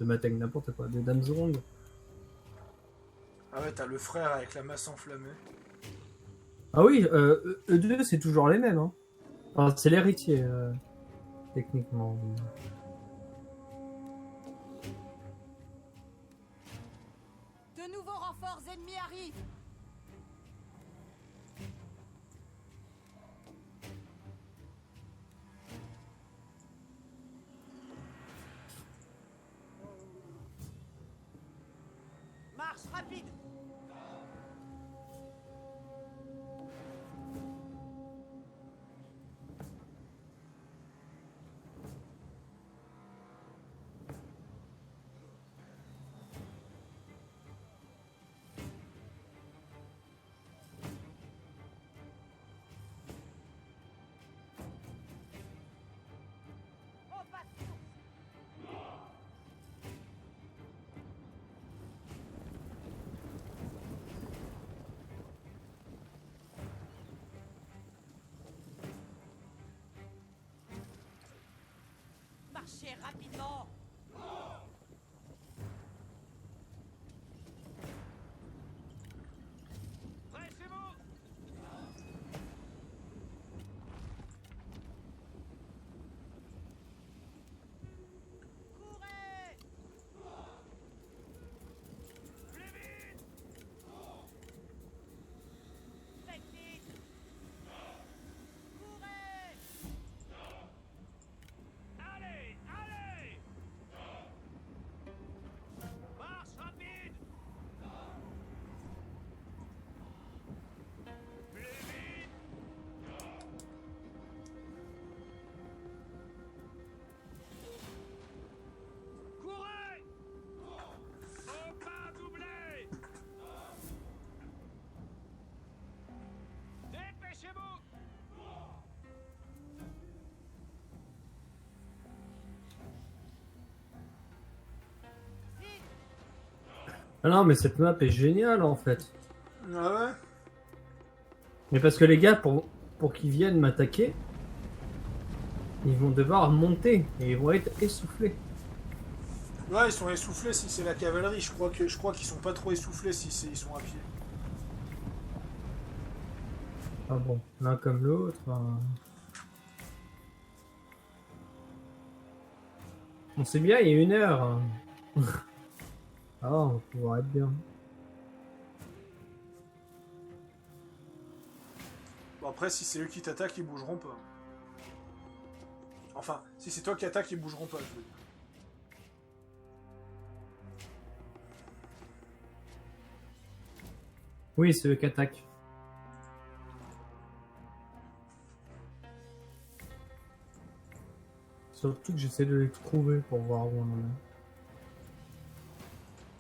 Mateg, n'importe quoi, de Damsrond. Ah ouais, t'as le frère avec la masse enflammée. Ah oui, eux deux, c'est toujours les mêmes, hein. Enfin, c'est l'héritier, techniquement. De nouveaux renforts ennemis arrivent. Marche rapide. Marchez rapidement. Prêt, c'est bon. Courez. Plus vite. Faites vite. Courez. Allez, allez. Marche rapide. Plus vite. Courez. Faut pas doubler. Dépêchez-vous. Ah non, mais cette map est géniale, en fait. Ah ouais? Mais parce que les gars, pour qu'ils viennent m'attaquer, ils vont devoir monter, et ils vont être essoufflés. Ouais, ils sont essoufflés si c'est la cavalerie. Je crois qu'ils sont pas trop essoufflés si ils sont à pied. Ah bon, l'un comme l'autre... On sait bien, il y a 1 heure. Hein. Ah, on va pouvoir être bien. Bon, après, si c'est eux qui t'attaquent, ils bougeront pas. Enfin, si c'est toi qui attaques, ils bougeront pas, je veux dire. Oui, c'est eux qui attaquent. Surtout que j'essaie de les trouver pour voir où on en est.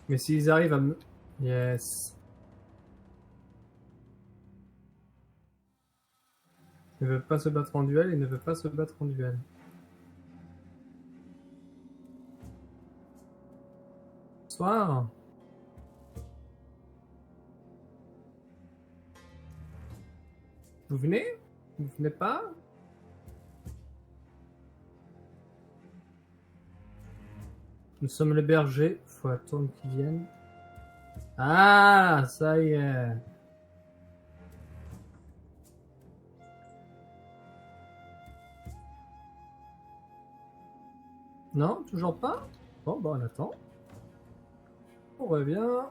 Mais s'ils arrivent à me... Yes. Ils ne veulent pas se battre en duel, ils ne veulent pas se battre en duel. Bonsoir. Vous venez? Vous venez pas? Nous sommes les bergers, faut attendre qu'ils viennent. Ah, ça y est. Non, toujours pas? Bon, bah on attend. On revient.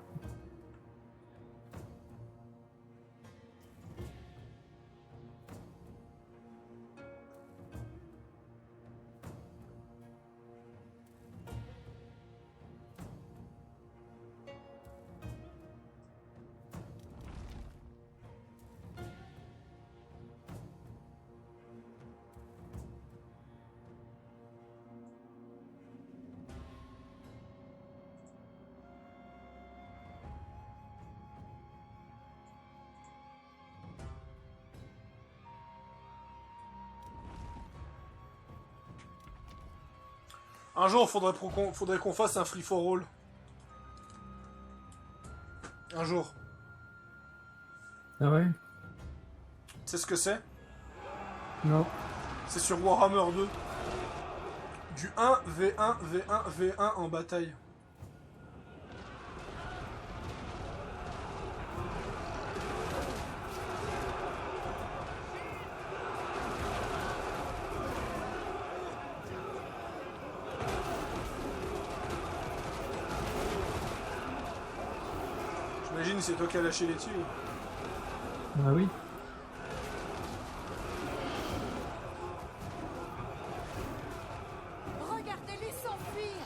Un jour, faudrait qu'on fasse un free for all. Un jour. Ah ouais? Tu sais ce que c'est? Non. C'est sur Warhammer 2. Du 1 V1 V1 V1 en bataille. J'imagine c'est toi qui as lâché les tuyaux. Ah oui. Regardez-les s'enfuir.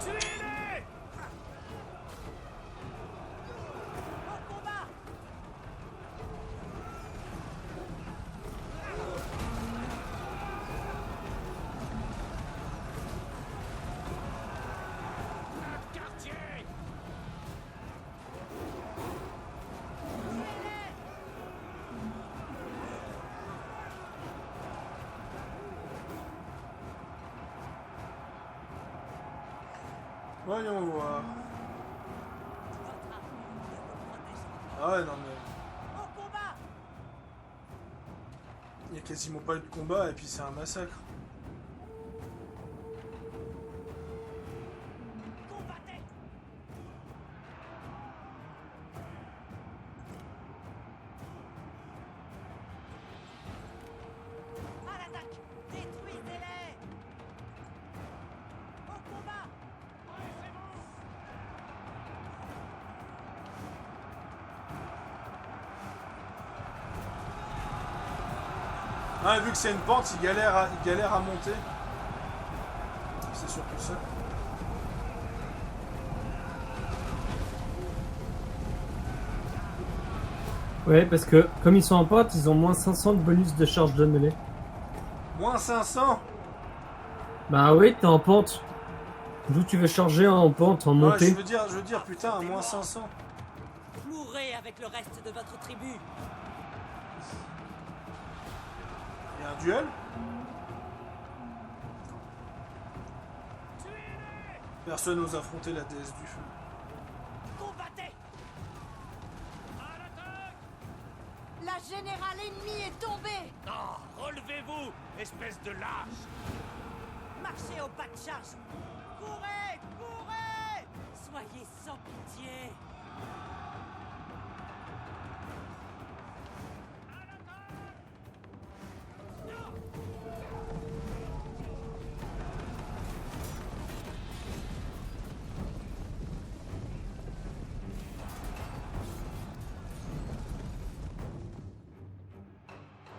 Tuez-les! Au combat. Quartier! Voyons voir. Ah ouais, non mais... Au combat. Il n'y a quasiment pas eu de combat et puis c'est un massacre. Combattez. À l'attaque. Détruisez-les. Au combat. Ah, vu que c'est une pente, il galère à monter. C'est surtout ça. Ouais, parce que comme ils sont en pente, ils ont moins 500 de bonus de charge de mêlée. Moins 500. Bah oui, t'es en pente. D'où tu veux charger en pente, en Ouais, montée. je veux dire, putain, à moins 500. Mourrez avec le reste de votre tribu. Il y a un duel. Personne n'ose affronter la déesse du feu. Combattez. La générale ennemie est tombée. Non, relevez-vous, espèce de lâche! Marchez au pas de charge. Courez, courez. Soyez sans pitié.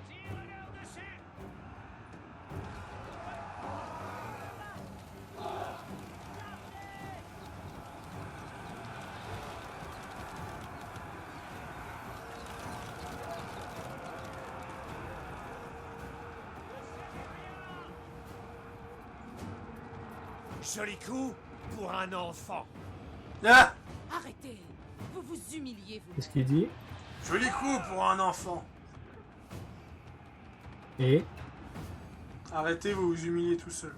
Tire-leur dessus! Joli coup pour un enfant. Ah, Arrêtez. Vous vous humiliez, vous. Qu'est-ce qu'il dit? joli coup pour un enfant. Et Arrêtez, vous vous humiliez tout seul.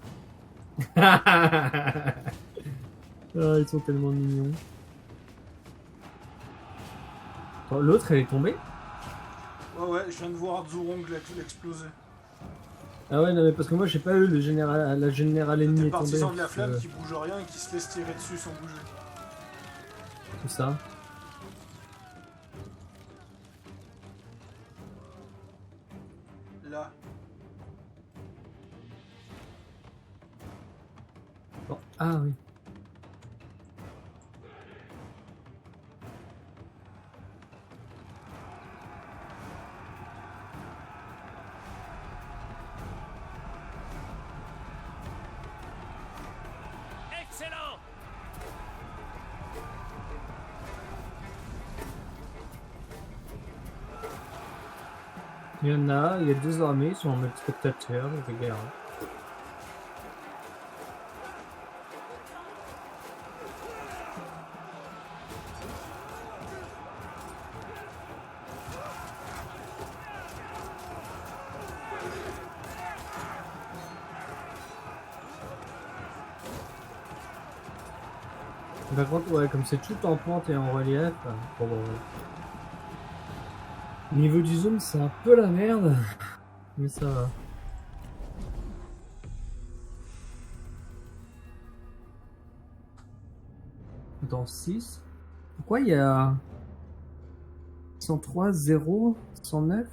ah, ils sont tellement mignons. Attends, l'autre, elle est tombée? Ouais, je viens de voir Zurong l'exploser. Ah ouais, non mais parce que moi j'ai pas eu le général, la générale ennemie Des est tombée. partisans de la parce flamme que- qui bougent rien et qui se laissent tirer dessus sans bouger. Tout ça. Là. Bon. Ah oui. Excellent! Il y en a, il y a deux armées, ils sont en mode spectateur, regarde. Par contre, ouais, comme c'est tout en pente et en relief, bon, niveau du zoom, c'est un peu la merde, mais ça va. Dans 6. Pourquoi il y a 103, 0, 109?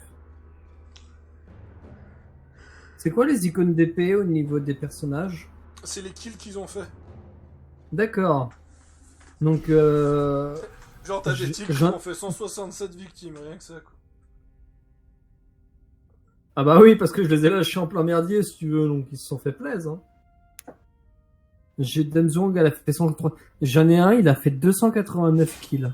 C'est quoi les icônes d'épée au niveau des personnages? C'est les kills qu'ils ont fait. D'accord. Donc, Genre, t'as des Je- tigres qui je- ont fait 167 victimes, rien que ça, quoi. ah bah oui, parce que je les ai lâchés en plein merdier, si tu veux, donc ils se sont fait plaisir. Hein. J'ai Denzong, elle a fait 103. J'en ai un, il a fait 289 kills.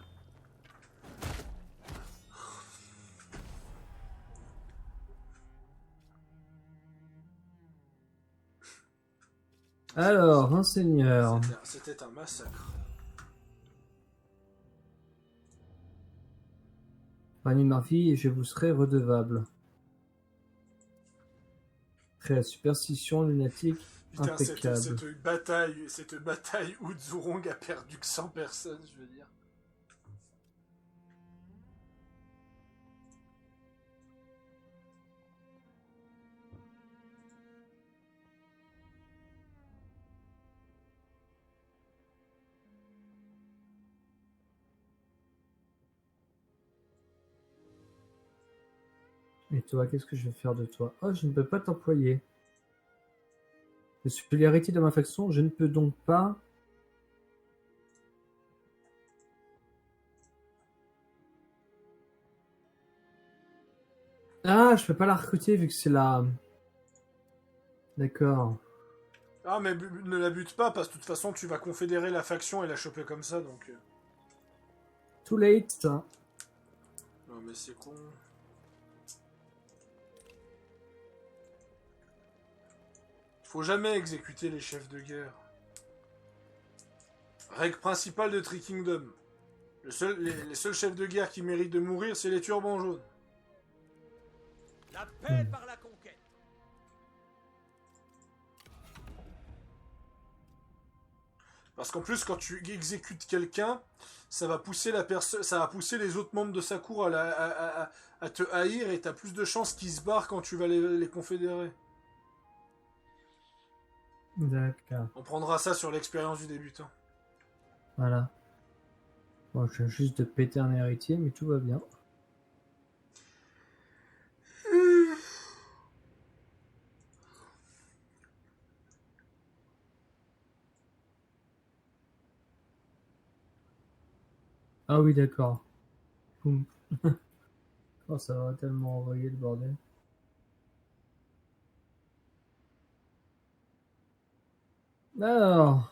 Alors, un seigneur. C'était un massacre. Fanny Murphy, je vous serai redevable. Après la superstition lunatique, Putain, impeccable. cette bataille où Zhurong a perdu que 100 personnes, je veux dire. Et toi, qu'est-ce que je vais faire de toi? Oh, je ne peux pas t'employer. La supériorité de ma faction, je ne peux donc pas... Ah, je peux pas la recruter vu que c'est la... D'accord. Ah, mais ne la bute pas, parce que de toute façon, tu vas confédérer la faction et la choper comme ça, donc... Too late. Non, mais c'est con. Faut jamais exécuter les chefs de guerre. Règle principale de Tree Kingdom. Les seuls chefs de guerre qui méritent de mourir, c'est les turbans jaunes. La paix par la conquête. Parce qu'en plus, quand tu exécutes quelqu'un, ça va pousser ça va pousser les autres membres de sa cour à te haïr et t'as plus de chances qu'ils se barrent quand tu vas les confédérer. D'accord. On prendra ça sur l'expérience du débutant. Voilà. Bon, je viens juste de péter un héritier, mais tout va bien. Ah oui, d'accord. Boum. Oh, ça va tellement envoyer le bordel. Alors...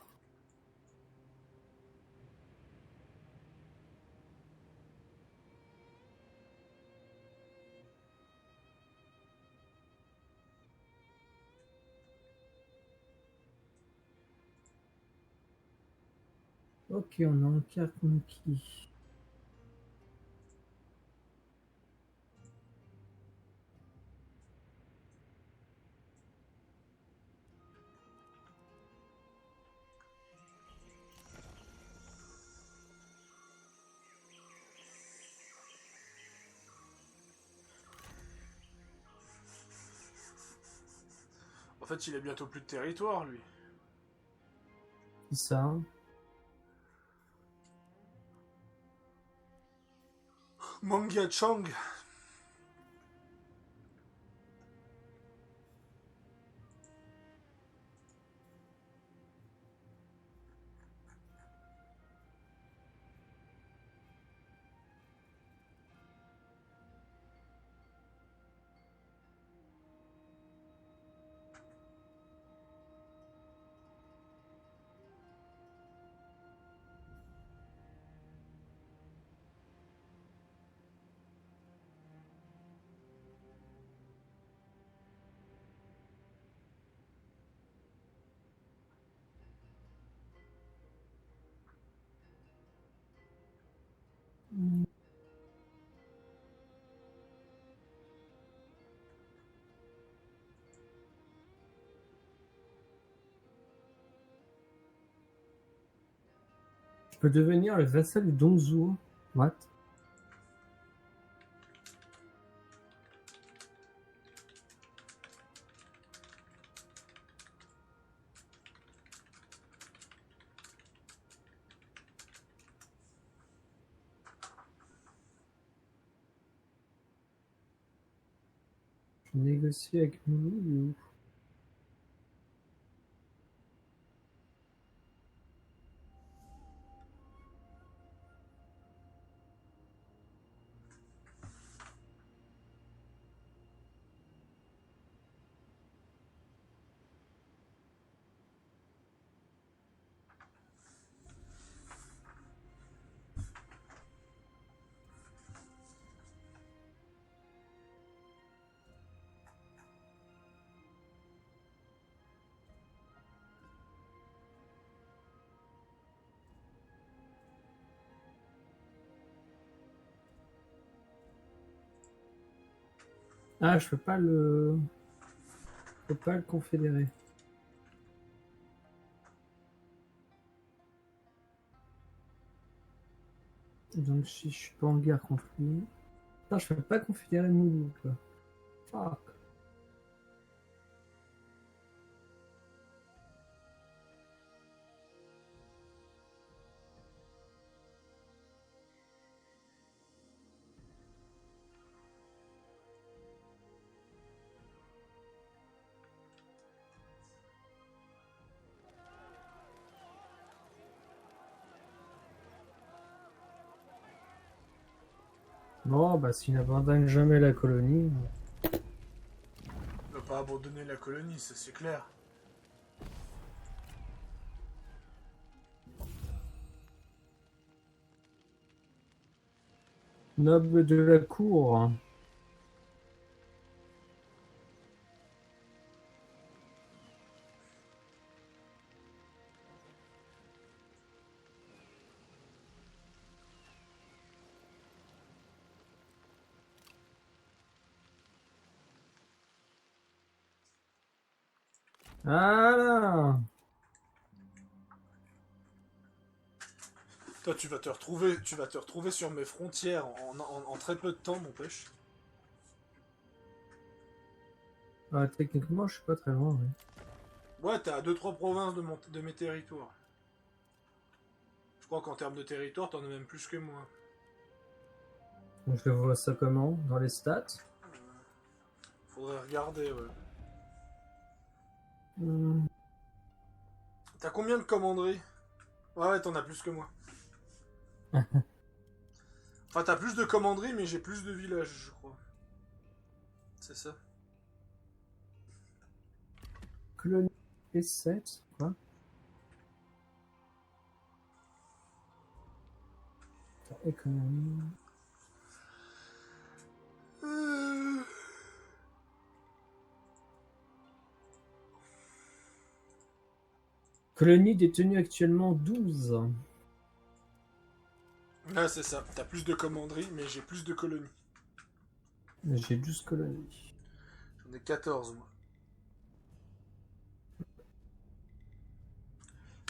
Ok, on a un quart conquis. En fait, il a bientôt plus de territoire, lui. C'est ça. Manga Chang. peux devenir le vassal du Dongzhuo. What? Je négocie avec nous. Ah, je peux pas le... Je peux pas le confédérer. Donc si je suis pas en guerre contre lui... Putain, je peux pas confédérer Moulou, quoi. Fuck. Bon, bah s'il n'abandonne jamais la colonie... Il va pas abandonner la colonie, ça c'est clair. Noble de la cour. Ah. Toi, tu vas te retrouver sur mes frontières en très peu de temps, mon pêche. Ah, techniquement, je suis pas très loin, oui. Ouais, t'es à 2-3 provinces de mes territoires. Je crois qu'en termes de territoire, t'en as même plus que moi. Donc je vois ça comment? Dans les stats? Faudrait regarder, ouais. Hmm. T'as combien de commanderies? Ouais, t'en as plus que moi. Enfin, t'as plus de commanderies, mais j'ai plus de villages, je crois. C'est ça. Colonie S7, quoi? Économie... Colonie détenue actuellement 12. Ah, c'est ça. T'as plus de commanderies, mais j'ai plus de colonies. J'ai 12 colonies. J'en ai 14, moi.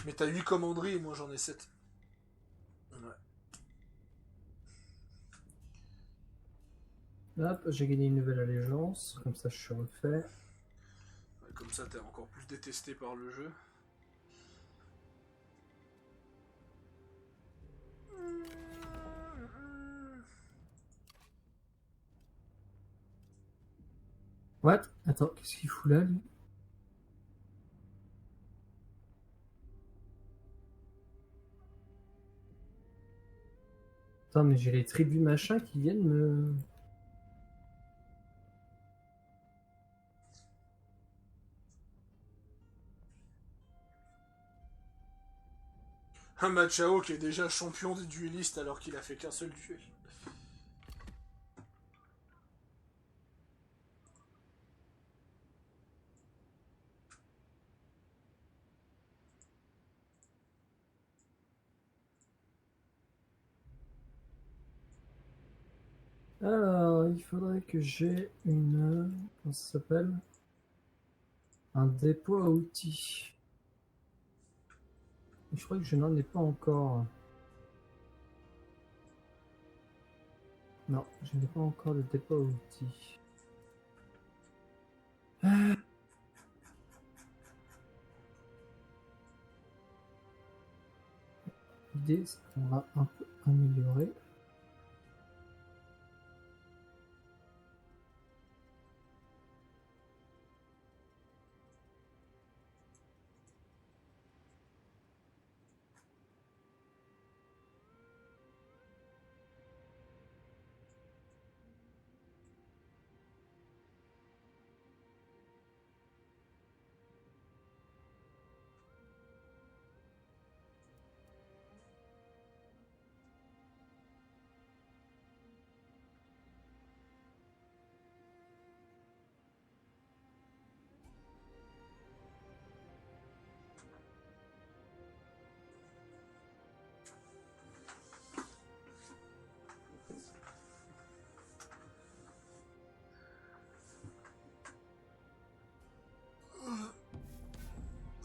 Mais t'as 8 commanderies et moi j'en ai 7. Ouais. Hop, j'ai gagné une nouvelle allégeance. Comme ça, je suis refait. Ouais, comme ça, t'es encore plus détesté par le jeu. What? Attends, qu'est-ce qu'il fout là, lui? Attends, mais j'ai les tribus machin qui viennent me... Un Machao qui est déjà champion des duellistes alors qu'il a fait qu'un seul duel. Alors, il faudrait que j'ai une... Comment ça s'appelle? Un dépôt à outils. Je crois que je n'en ai pas encore. Non, je n'ai pas encore de dépôt outils. L'idée, c'est qu'on va un peu améliorer.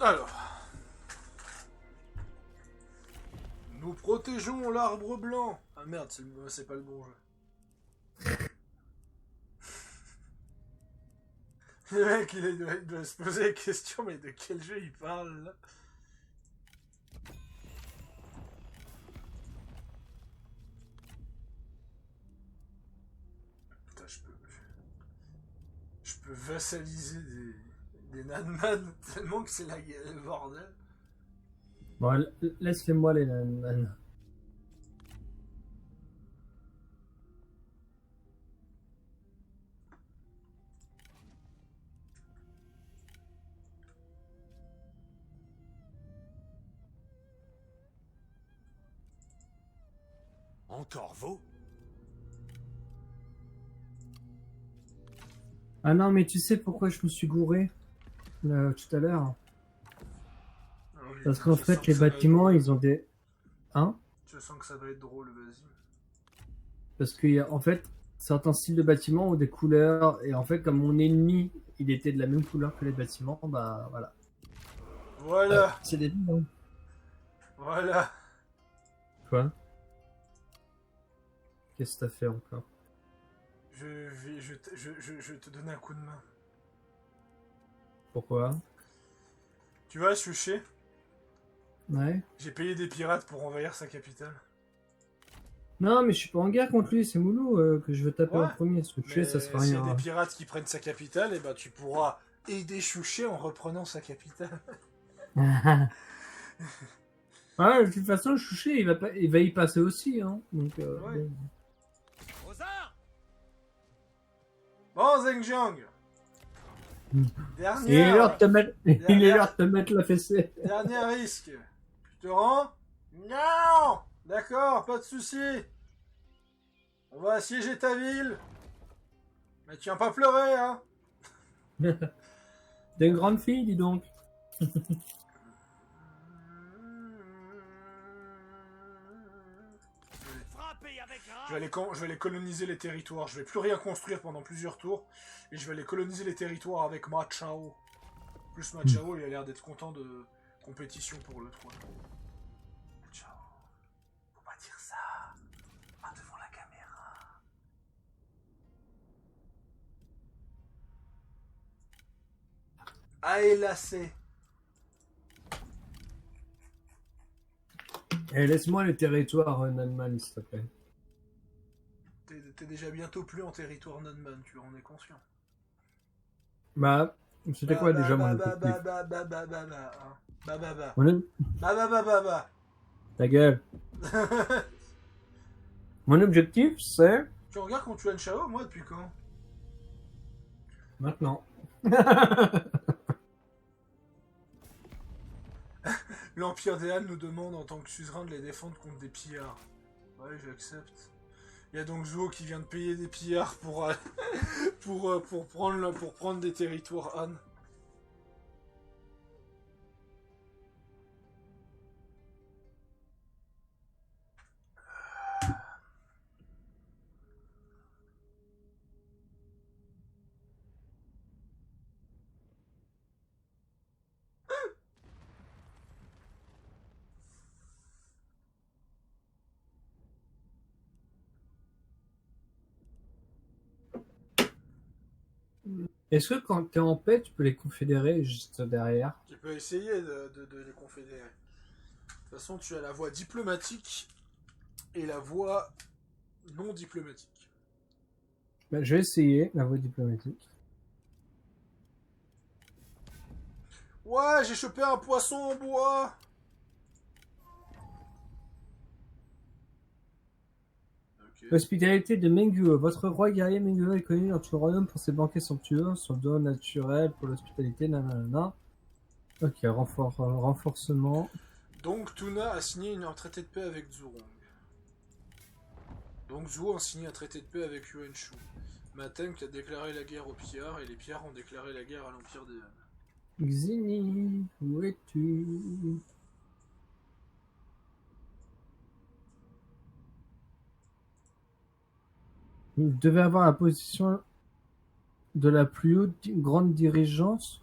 Alors. Nous protégeons l'arbre blanc. Ah merde, c'est pas le bon jeu. Le mec, il doit se poser la question, mais de quel jeu il parle là? Putain, je peux vassaliser des nanman tellement que c'est le bordel. Bon, laisse-les-moi les nanas. Encore vous? Ah non, mais tu sais pourquoi je me suis gouré tout à l'heure? Parce qu'en fait, les bâtiments, ils ont des... Hein? Je sens que ça va être drôle, vas-y. Parce qu'il y a, en fait, certains styles de bâtiments ont des couleurs, et en fait, comme mon ennemi, il était de la même couleur que les bâtiments, bah voilà. Voilà, C'est des bons. voilà. Quoi? Qu'est-ce que t'as fait encore? Je te donne un coup de main. Pourquoi? Tu vois, Suché, Ouais. j'ai payé des pirates pour envahir sa capitale. Non, mais je suis pas en guerre contre lui, c'est Moulou que je veux taper Ouais, en premier. Suché, ça sera s'il y a rien. des pirates qui prennent sa capitale, et ben tu pourras aider Chouché en reprenant sa capitale. Ouais, de toute façon, Chouché, il va y passer aussi. Hein. Donc, Ouais. bon. Aux armes! Bon, Zhengjiang. Il est l'heure Dernière, de te mettre, il est l'heure de te mettre la fessée. dernier risque. Tu te rends? Non. D'accord, pas de souci. On va assiéger ta ville. Mais tu viens pas pleurer, hein. T'es une grande fille, dis donc. Frappez avec Je vais aller coloniser les territoires. Je vais plus rien construire pendant plusieurs tours. Et je vais aller coloniser les territoires avec Ma Chao. Plus Ma Chao, il a l'air d'être content de compétition pour le trône. Ciao. Faut pas dire ça. Pas devant la caméra. Allez, là c'est. Eh, laisse-moi les territoires Nanman, s'il te plaît. T'es déjà bientôt plus en territoire non-man, tu en es conscient. Bah, c'était quoi déjà mon objectif? Mon... Ta gueule. Mon objectif, c'est... Tu regardes quand tu as une Chao, moi, depuis quand? Maintenant. L'Empire des Han nous demande en tant que suzerain de les défendre contre des pillards. Ouais, j'accepte. Il y a donc Zhuo qui vient de payer des pillards pour, pour prendre des territoires Han. Est-ce que quand t'es en paix, tu peux les confédérer juste derrière? Tu peux essayer de les confédérer. De toute façon, tu as la voie diplomatique et la voie non diplomatique. Bah, je vais essayer la voie diplomatique. Ouais, j'ai chopé un poisson en bois. Ok. Hospitalité de Menguo. Votre roi guerrier Menguo est connu dans tout le royaume pour ses banquets somptueux, son don naturel pour l'hospitalité, nanana. Ok, renforcement. Donc Tuna a signé un traité de paix avec Zhurong. Donc Zhuo a signé un traité de paix avec Yuan Shu. Matenk a déclaré la guerre aux Piards et les Piards ont déclaré la guerre à l'Empire des Han. Xini, où es-tu? Vous devez avoir la position de la plus haute grande dirigeance.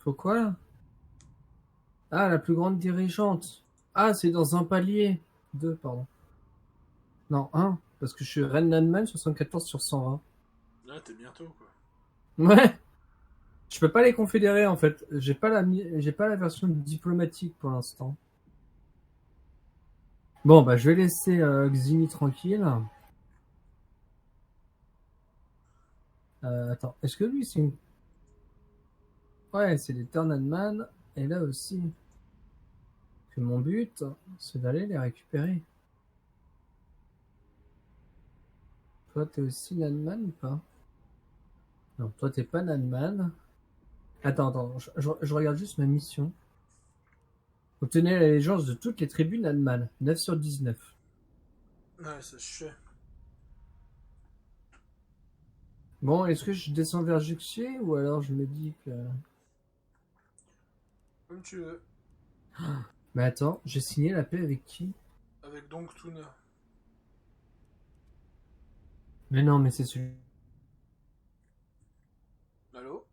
Faut quoi là? Ah, la plus grande dirigeante. Ah, c'est dans un palier. Deux, pardon. Non, un. Parce que je suis Reine Nanman 74 sur 120. Là, t'es bientôt, quoi. Ouais. Je peux pas les confédérer en fait. J'ai pas la version diplomatique pour l'instant. Bon, bah je vais laisser Xini tranquille. Attends, est-ce que lui c'est une... Ouais, c'est des Turnanman. Et là aussi. Que mon but, c'est d'aller les récupérer. Toi, t'es aussi Nanman ou pas? Non, toi, t'es pas Nanman. Attends, je regarde juste ma mission. Obtenez l'allégeance de toutes les tribus Nanman. 9 sur 19. Ouais, ça je sais. Bon, est-ce que je descends vers Juxie ou alors je me dis que... Comme tu veux. Mais attends, j'ai signé la paix avec qui? Avec donc Tuna. Mais non, mais c'est celui... Allô?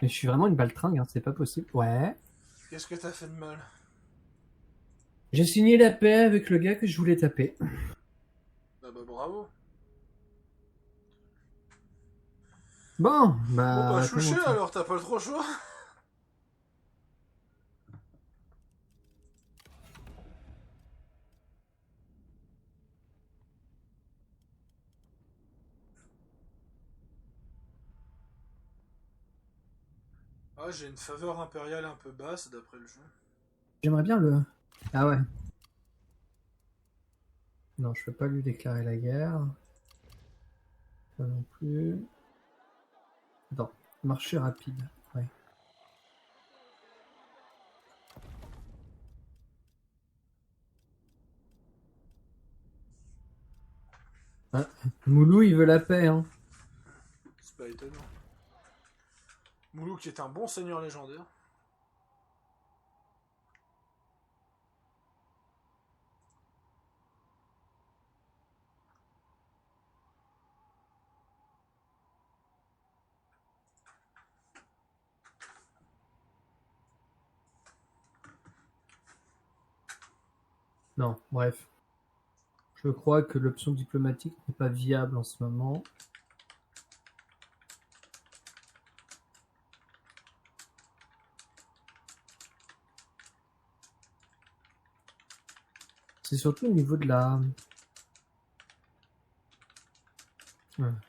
Mais je suis vraiment une baltringue, hein, c'est pas possible. Ouais. Qu'est-ce que t'as fait de mal? J'ai signé la paix avec le gars que je voulais taper. Ah bah bravo. Bon, Bon bah bah... chouché comment ça alors, t'as pas le trop choix. Ah, j'ai une faveur impériale un peu basse d'après le jeu. J'aimerais bien le... Ah ouais. Non, je peux pas lui déclarer la guerre. Pas non plus. Attends, marché rapide. Ouais. Ah, Moulou, il veut la paix, hein. C'est pas étonnant. Moulou qui est un bon seigneur légendaire. Non, bref. Je crois que l'option diplomatique n'est pas viable en ce moment. C'est surtout au niveau de la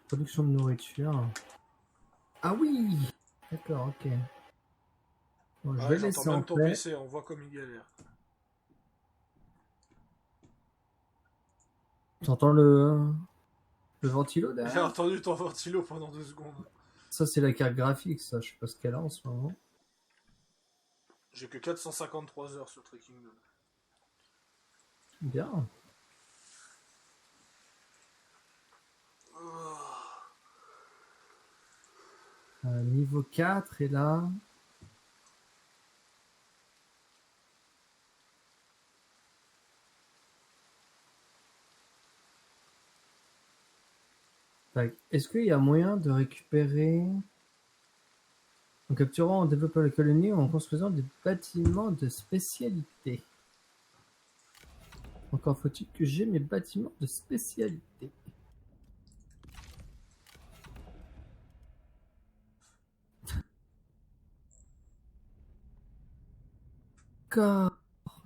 production de nourriture. Ah oui! D'accord, ok. Bon, je Ah, vais j'entends laisser en même ton paix. PC, on voit comme il galère. T'entends le ventilo J'ai derrière? entendu ton ventilo pendant 2 secondes. Ça, c'est la carte graphique, ça. Je sais pas ce qu'elle a en ce moment. J'ai que 453 heures sur Trekking Mode. Bien. Niveau 4, et là... Tac. Est-ce qu'il y a moyen de récupérer... En capturant, en développant la colonie ou en construisant des bâtiments de spécialité? Encore faut-il que j'ai mes bâtiments de spécialité. d'accord.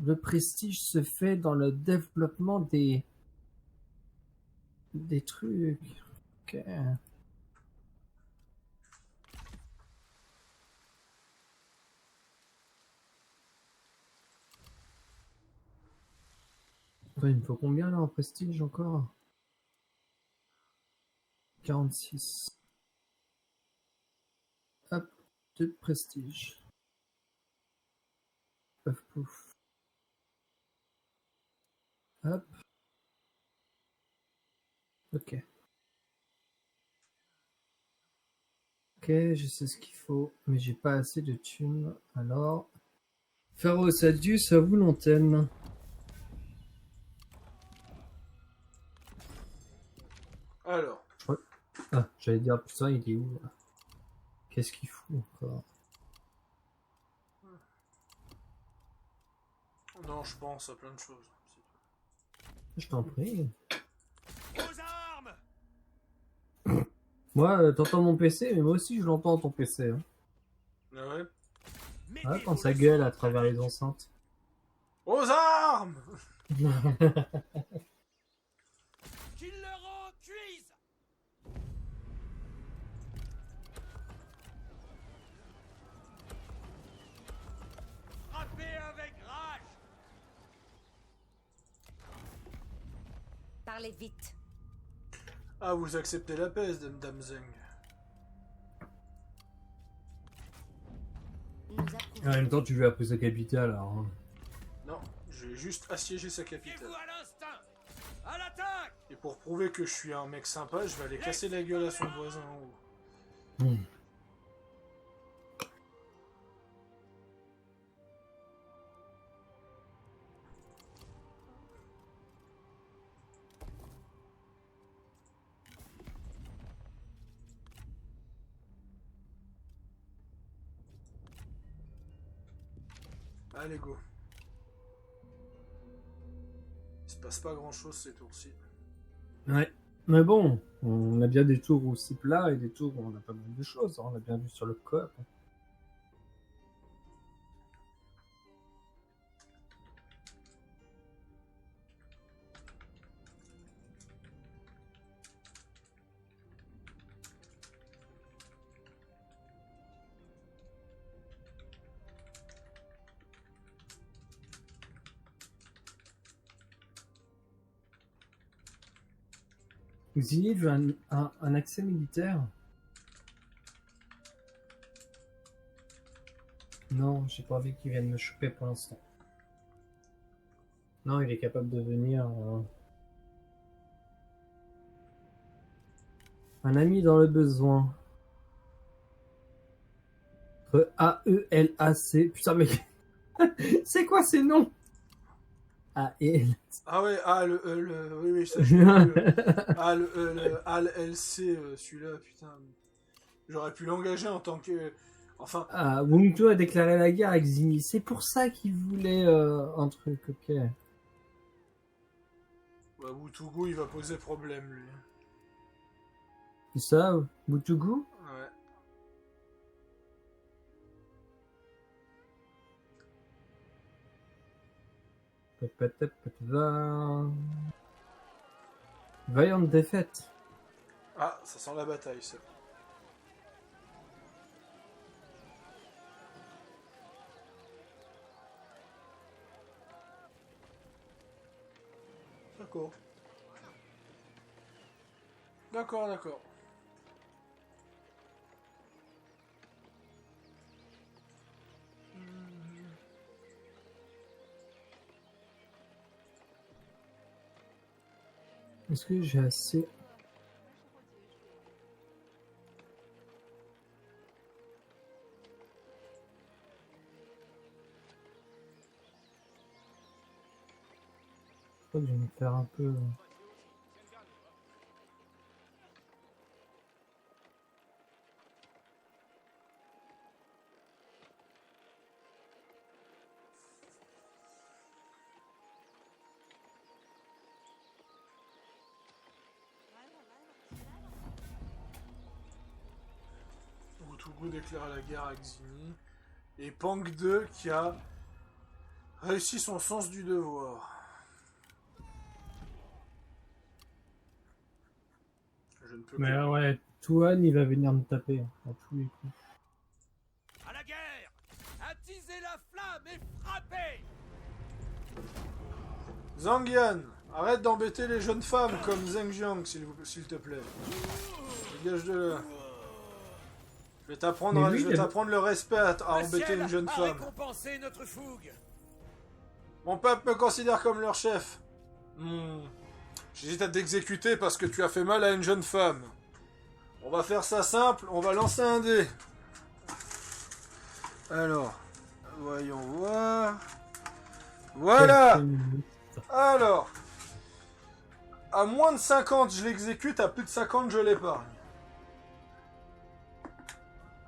Le prestige se fait dans le développement des trucs. Ok. Ouais, il me faut combien là en prestige encore? 46. Hop, de prestige. Pouf, pouf. Hop. Ok. Ok, je sais ce qu'il faut, mais j'ai pas assez de thunes. Alors, Pharos Adius à vous l'antenne. Alors, Ah, j'allais dire, putain, il est où là? Qu'est-ce qu'il fout encore? non, je pense à plein de choses. Je t'en prie. Aux armes! Moi, t'entends mon PC, mais moi aussi je l'entends ton PC. Hein. Ah ouais. Mettez Ah, quand vos ça leçons gueule à en travers les pratique. enceintes. Aux armes! Qu'il leur en cuise! Frappez avec rage! Parlez vite. Ah, vous acceptez la peste, Dame Zeng. Nous approuvons. En même temps, tu veux après sa capitale, alors. Hein. Non, je vais juste assiéger sa capitale. Fiez-vous à l'instinct! À l'attaque! Et pour prouver que je suis un mec sympa, je vais aller casser la gueule à son voisin en haut. Hmm. Allez, go. Il se passe pas grand chose ces tours-ci. Ouais. Mais bon, on a bien des tours aussi plats et des tours où on a pas mal de choses. Hein. On a bien vu sur le coop. Xini veut un accès militaire. Non, j'ai pas envie qu'il vienne me choper pour l'instant. Non, il est capable de venir. Un ami dans le besoin. A-E-L-A-C. Putain, mais. C'est quoi ces noms? A-E-L. Ah ouais, oui, oui, ça je l'ai vu. Al-LC, celui-là, putain. J'aurais pu l'engager en tant que... Enfin, Ah, Wungto a déclaré la guerre à Xini. C'est pour ça qu'il voulait un truc, ok. bah, Wutugu, il va poser problème, lui. C'est ça, Mutugu? Ouais. Vaillante défaite. Ah, ça sent la bataille, ça. D'accord. D'accord, d'accord. Est-ce que j'ai assez... Je crois que je vais me faire un peu... Wutugu déclare la guerre à Xini. Et Pang 2 qui a réussit son sens du devoir. Je ne peux Mais que... ouais, Tuan, il va venir me taper à tous les coups. À la guerre! Attisez la flamme et frappez! Zhang arrête d'embêter les jeunes femmes comme Zheng Jiang, s'il te plaît. Dégage de là. Je vais t'apprendre le respect à Le embêter ciel une jeune a femme. récompensé notre fougue. Mon peuple me considère comme leur chef. J'hésite à t'exécuter parce que tu as fait mal à une jeune femme. On va faire ça simple, on va lancer un dé. Alors, voyons voir. Voilà. Alors, à moins de 50, je l'exécute, à plus de 50, je l'épargne.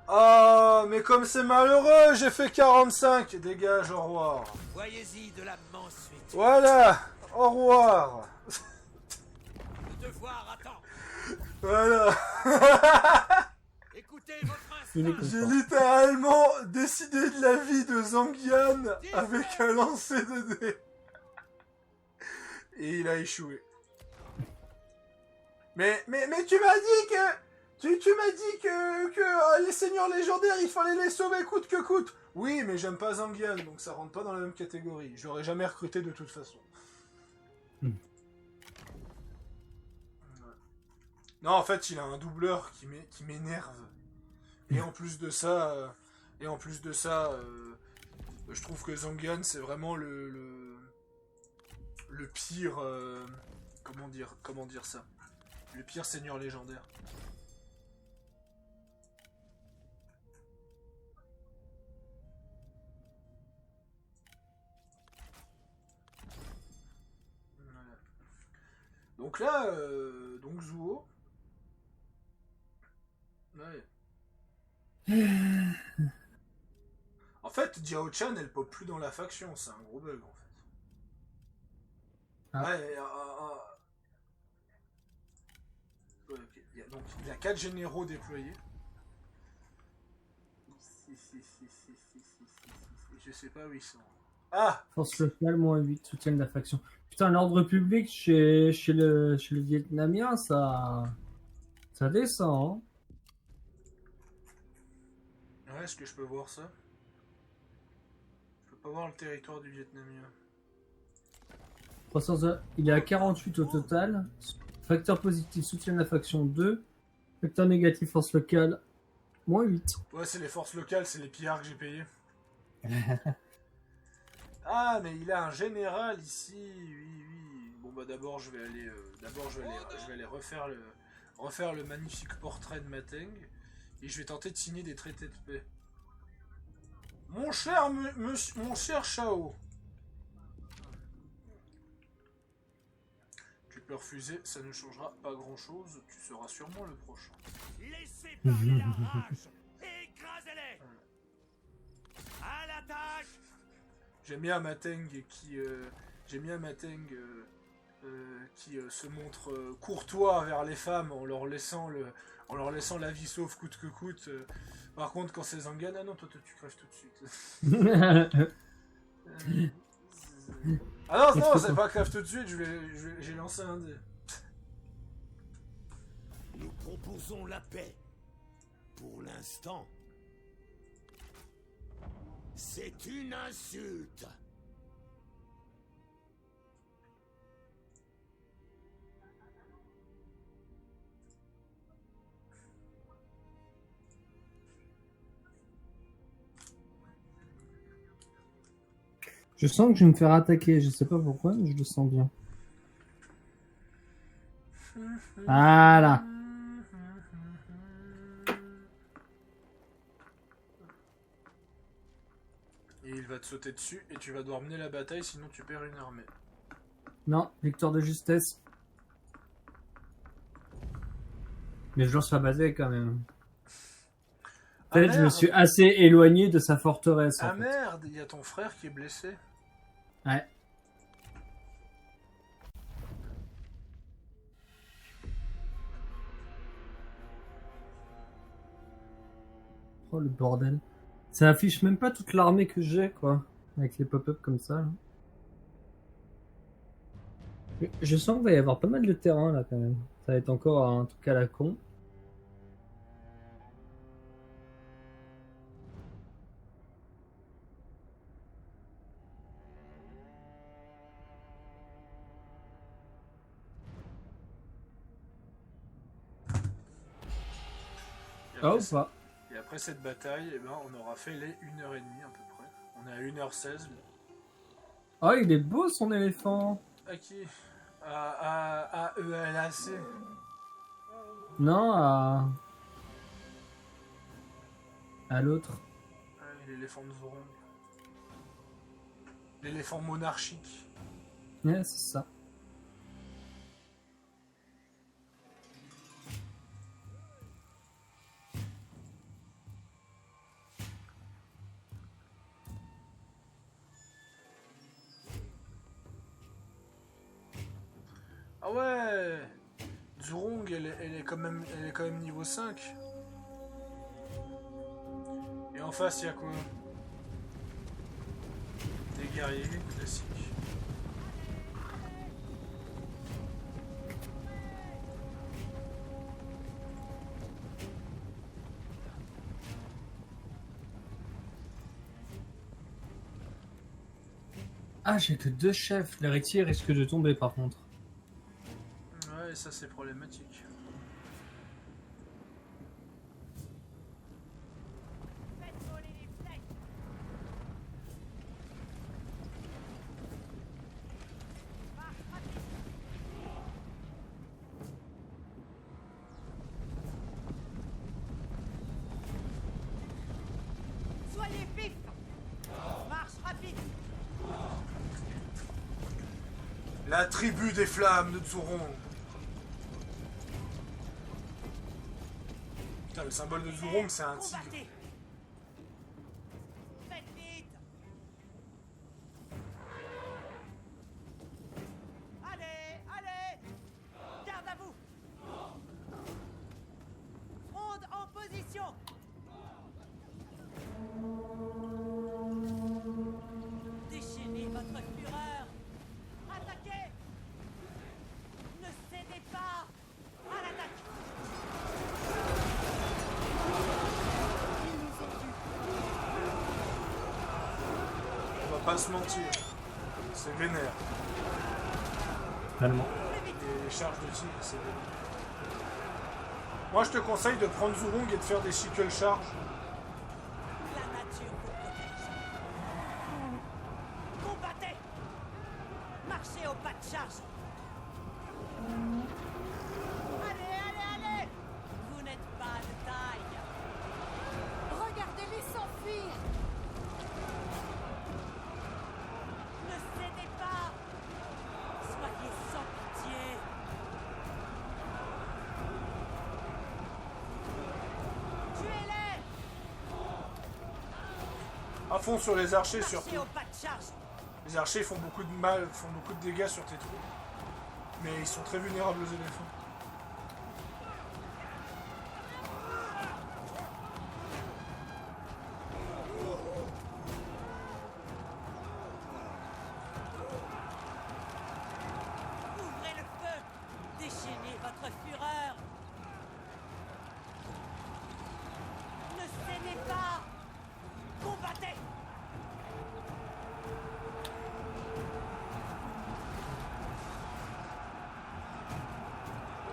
Ah, mais comme c'est malheureux, j'ai fait 45. Dégage, au revoir. Voyez-y de la mansuétude. Voilà, au revoir. Le devoir attend. Voilà. Écoutez votre Il est instinct. J'ai content. littéralement décidé de la vie de Zhang avec un lancer de dés. Et il a échoué. Mais tu m'as dit que... Tu m'as dit que les seigneurs légendaires, il fallait les sauver coûte que coûte. Oui, mais j'aime pas Zhang Yan, donc ça rentre pas dans la même catégorie. Je l'aurais jamais recruté de toute façon. Hmm. Non, en fait, il a un doubleur qui m'énerve. Et en plus de ça, je trouve que Zhang Yan, c'est vraiment le pire... comment dire ça? Le pire seigneur légendaire. Voilà. Donc là, donc Zuo. Ouais. En fait, Diao-chan, elle pop plus dans la faction, c'est un gros bug en fait. Ah. Ouais, ouais, ok. Donc il y a 4 généraux déployés. Je sais pas où ils sont. Ah! Force locale, moins 8, soutien de la faction. Putain, l'ordre public chez le Vietnamien, ça descend. Hein. Ouais, est-ce que je peux voir ça? Je peux pas voir le territoire du Vietnamien. Il est à 48 au total. Facteur positif, soutien de la faction 2. Facteur négatif, force locale, moins 8. Ouais, c'est les forces locales, c'est les pillards que j'ai payés. Ah, mais il a un général ici. Oui. Bon bah d'abord je vais aller, refaire le magnifique portrait de Mateng et je vais tenter de signer des traités de paix. Mon cher Shao. Tu peux refuser, ça ne changera pas grand-chose. Tu seras sûrement le prochain. Laissez parler la rage. Écrasez-les. À l'attaque. J'aime bien Mateng qui se montre courtois vers les femmes en leur laissant la vie sauve coûte que coûte. Par contre, quand c'est Zhang Yan, ah non, toi tu crèves tout de suite. Ah non, c'est pas crève tout de suite, j'ai lancé un dé. Nous proposons la paix. Pour l'instant. C'est une insulte. Je sens que je vais me faire attaquer, je sais pas pourquoi, mais je le sens bien. Voilà. Et il va te sauter dessus et tu vas devoir mener la bataille sinon tu perds une armée. Non, victoire de justesse. Mais je lance la bataille quand même. En fait, je me suis assez éloigné de sa forteresse. Ah en fait. merde, il y a ton frère qui est blessé. Ouais. Oh le bordel. Ça affiche même pas toute l'armée que j'ai quoi. Avec les pop-up comme ça. Là. Je sens qu'il va y avoir pas mal de terrain là quand même. Ça va être encore un truc à la con. Et Ah après, ou pas? et après cette bataille, eh ben, on aura fait les 1h30 à peu près. On est à 1h16. Ah, il est beau son éléphant. À qui? À ELAC. Non, à l'autre. Ouais, l'éléphant de Zorong. L'éléphant monarchique. Ouais, c'est ça. Ah ouais! Zurong, elle est quand même niveau 5. Et en face, il y a quoi? Des guerriers classiques. Ah, j'ai que 2 chefs. L'héritier risque de tomber par contre. Ouais, ça c'est problématique. Faites voler les flèches. Marche rapide. Soyez vifs. Marche rapide. La tribu des flammes de Zurong. Putain, le symbole de Zurong, c'est un tigre. Combattez. Faites vite. Allez, allez. Garde à vous. Fronde en position. Déchaînez votre fureur. Attaquez. Ne cédez pas à l'attaque. On va pas se mentir. C'est vénère. Tellement. Les charges de tigre, c'est vénère. Moi, je te conseille de prendre Zurong et de faire des sickle charges. La nature vous protège. Combattez. Marchez au pas de charge. Allez, allez, allez. Vous n'êtes pas de taille. Regardez-les s'enfuir. Ne cédez pas. Soyez sans pitié. Tuez-les. À fond sur les archers Marchez surtout. au pas de charge. Les archers font beaucoup de mal, font beaucoup de dégâts sur tes troupes. Mais ils sont très vulnérables aux éléphants. Ouvrez le feu. Déchaînez votre fureur. Ne cédez pas. Combattez.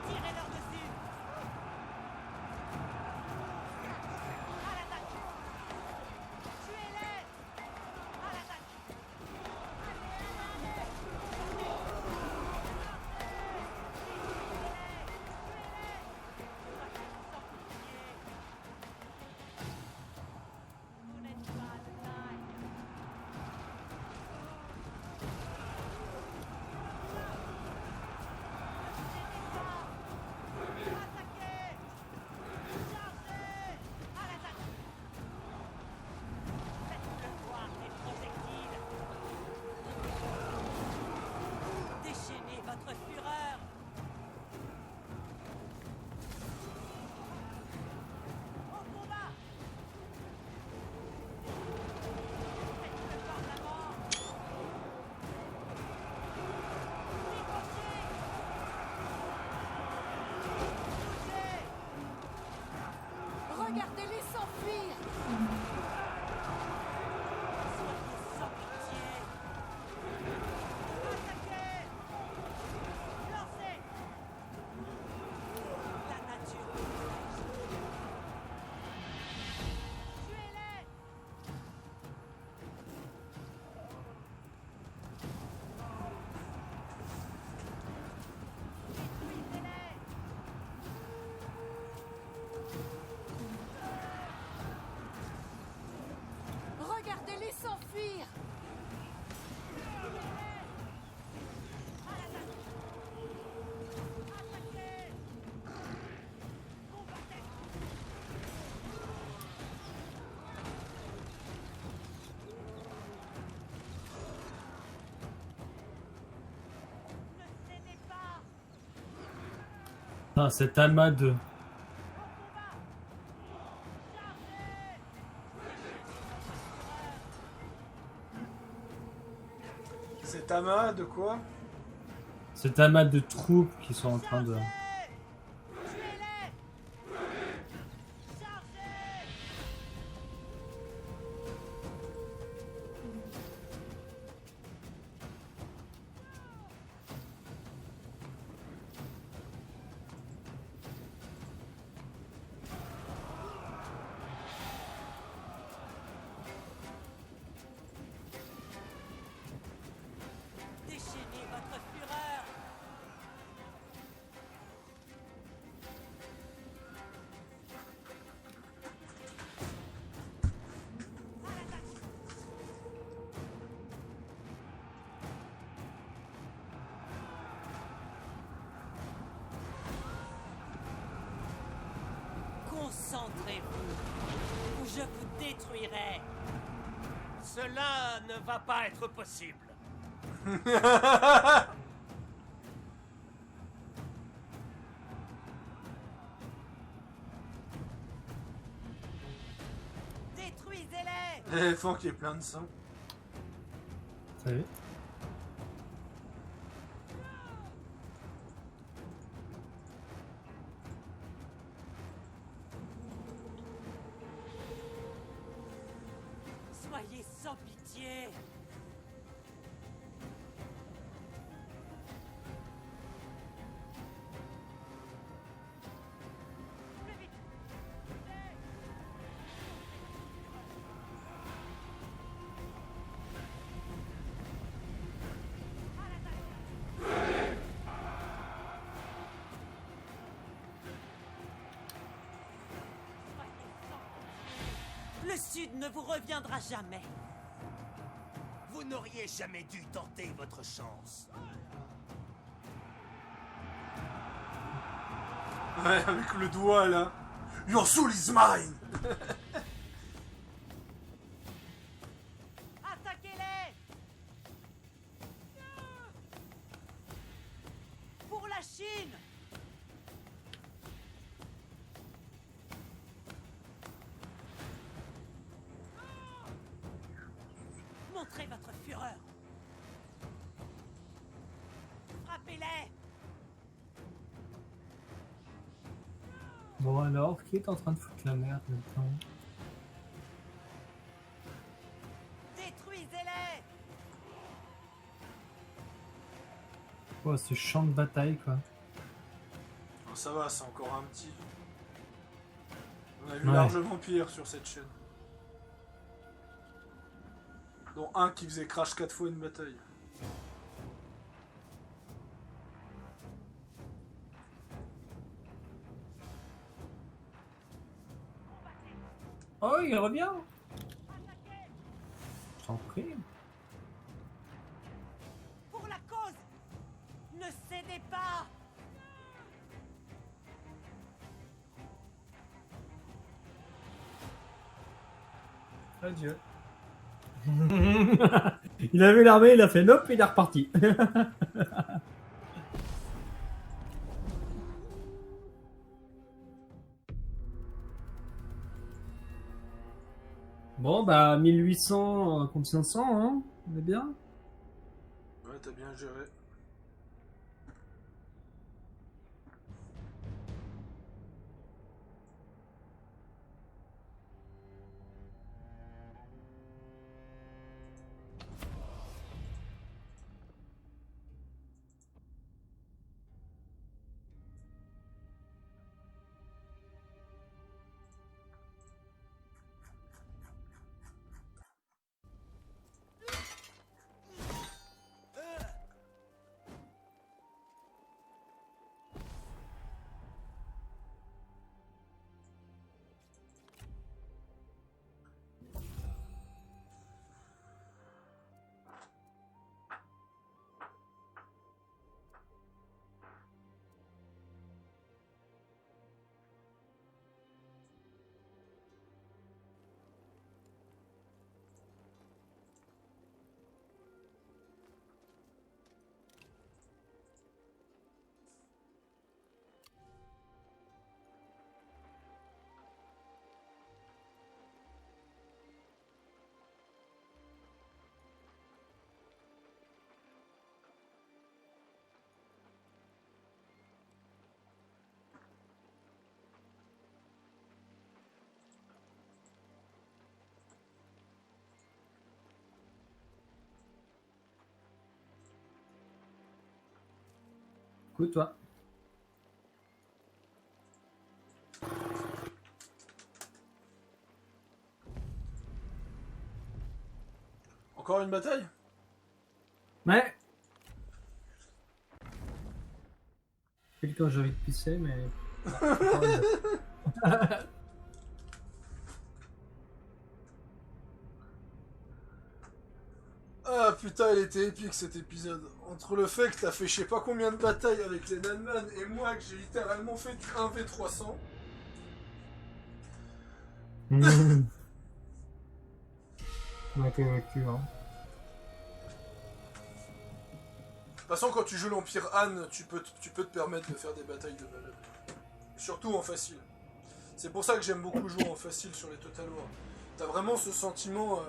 Tirez-leur dessus. À l'attaque. Tuez-les. À l'attaque. Regardez-les s'enfuir. Ne cédez pas. Ah, cet amas de... Cet amas de quoi? Cet amas de troupes qui sont en train de... Tuez-les. Chargez. Déchaînez votre fureur. Concentrez-vous, ou je vous détruirai. Cela ne va pas être possible. Détruisez-les. L'éléphant qui est plein de sang. Ça y est. Soyez sans pitié. Plus vite. Le Sud ne vous reviendra jamais. Vous n'auriez jamais dû tenter votre chance. Ouais, avec le doigt là. Your soul is mine. Attaquez-les. Pour la Chine. Montrez votre fureur. Frappez-les. Bon alors, qui est en train de foutre la merde maintenant? Détruisez-les. Oh, ce champ de bataille quoi. Oh, ça va, c'est encore un petit. On a vu Ouais. largement pire sur cette chaîne. Dont un qui faisait crash 4 fois une bataille. Oh, il revient. Je t'en prie. Pour la cause. Ne cédez pas. Adieu. Il a vu l'armée, il a fait nope, il est reparti. Bon, bah 1800 contre 500, hein, on est bien. Ouais, t'as bien géré. Écoute, toi. Encore une bataille? Ouais. Quelqu'un, j'ai envie de pisser, mais. Ah putain, il était épique cet épisode. Entre le fait que t'as fait je sais pas combien de batailles avec les Nanman et moi que j'ai littéralement fait du 1v300. Ouais, t'es vécu, hein. De toute façon, quand tu joues l'Empire Han, tu peux te permettre de faire des batailles de malade. Surtout en facile. C'est pour ça que j'aime beaucoup jouer en facile sur les Total War. T'as vraiment ce sentiment,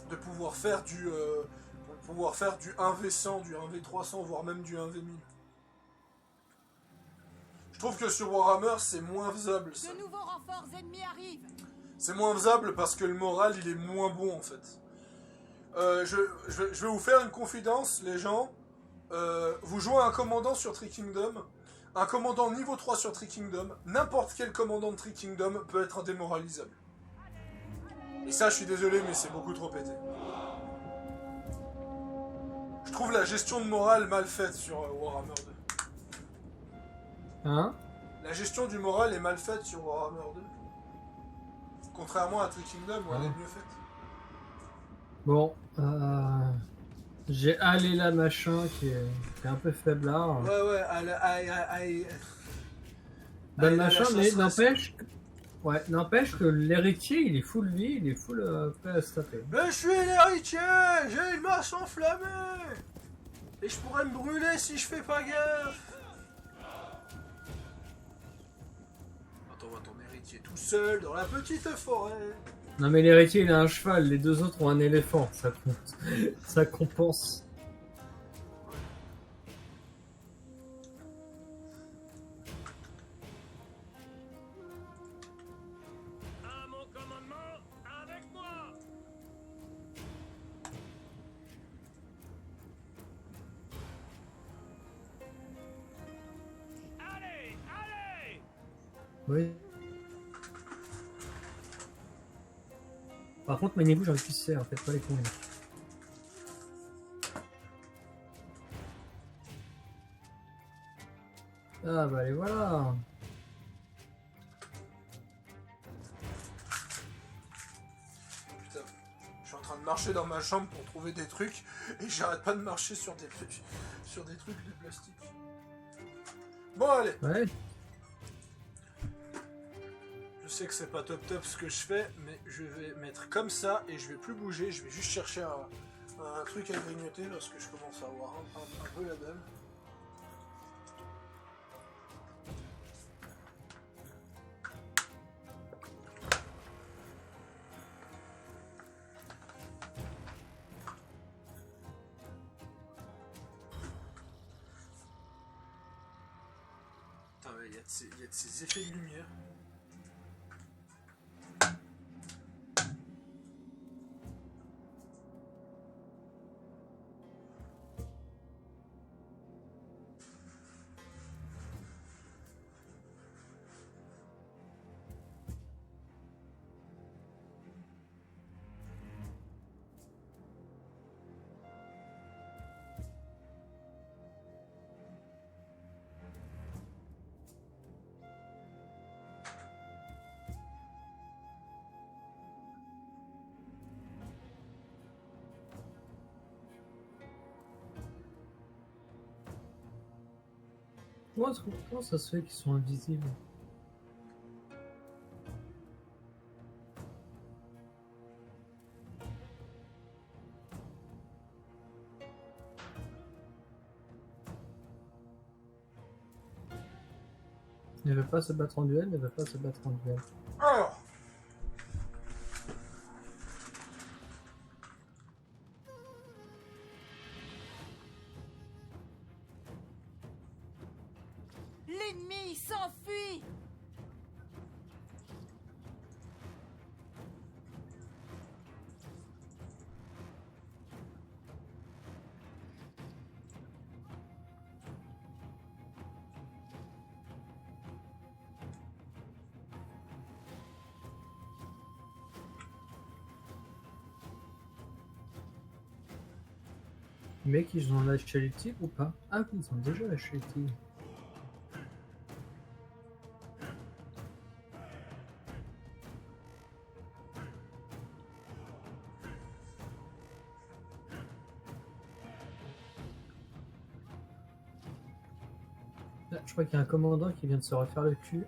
de pouvoir faire du 1v100, du 1v300, voire même du 1v1000. Je trouve que sur Warhammer, c'est moins faisable ça. De nouveaux renforts ennemis arrivent. C'est moins faisable parce que le moral, il est moins bon en fait. Je vais vous faire une confidence, les gens. Vous jouez un commandant sur Tree Kingdom, un commandant niveau 3 sur Tree Kingdom, n'importe quel commandant de Tree Kingdom peut être indémoralisable. Et ça, je suis désolé, mais c'est beaucoup trop pété. Je trouve la gestion de morale mal faite sur Warhammer 2. Hein? La gestion du moral est mal faite sur Warhammer 2. Contrairement à Tree Kingdom, où elle est mieux faite. Bon, j'ai allé là machin qui est un peu faiblard. Ouais, Dans le allez, machin, la mais chasseuse. n'empêche que l'héritier il est full vie, il est full prêt à se taper. Mais je suis l'héritier, j'ai une masse enflammée. Et je pourrais me brûler si je fais pas gaffe. Attends, on voit ton héritier tout seul dans la petite forêt. Non mais l'héritier il a un cheval, les deux autres ont un éléphant, ça compte. Ça compense. À mon commandement, avec moi. Allez, allez. Oui. Par contre, maniez-vous, j'ai envie de pisser, en fait, pas les cons. Ah bah allez, voilà. Putain, je suis en train de marcher dans ma chambre pour trouver des trucs et j'arrête pas de marcher sur des trucs de plastique. Bon allez, Ouais. je sais que c'est pas top ce que je fais, mais je vais mettre comme ça et je vais plus bouger, je vais juste chercher un truc à grignoter parce que je commence à avoir un peu la dalle. Putain, il y a de ces effets de lumière. Comment ça se fait qu'ils sont invisibles? Il ne veut pas se battre en duel, il ne veut pas se battre en duel. Alors, L'ennemi s'enfuit. Les mecs, ils ont lâché les tigres ou pas? Ah oui, ils ont déjà lâché les tigres. Là, je crois qu'il y a un commandant qui vient de se refaire le cul.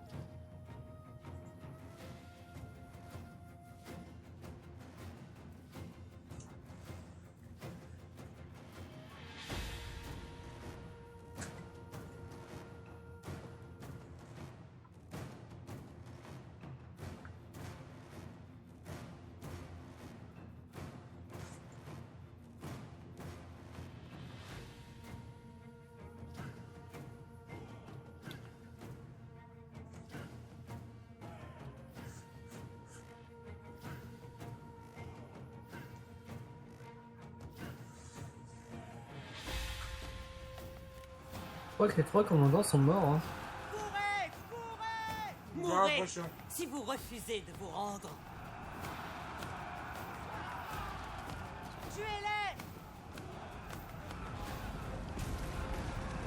Je crois que les 3 commandants sont morts. Hein. Courez, courez! J'ai Mourez l'impression. si vous refusez de vous rendre. Tuez-les!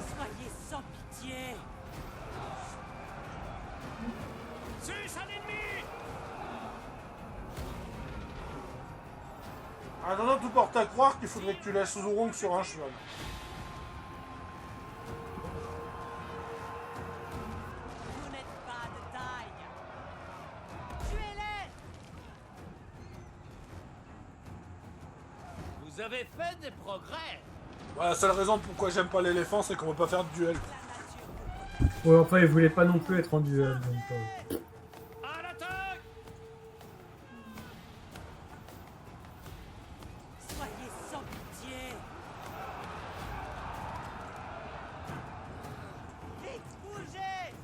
Soyez sans pitié. Sus à l'ennemi! En attendant, tout porte à croire qu'il faudrait que tu laisses Zurong sur un cheval. Vous n'êtes pas de taille. Tuez-les! Vous avez fait des progrès. Ouais, la seule raison pourquoi j'aime pas l'éléphant, c'est qu'on va pas faire de duel. La nature vous protège. Ouais, enfin, ils voulaient pas non plus être en duel. Donc, À l'attaque! Soyez sans pitié. Vite, bougez!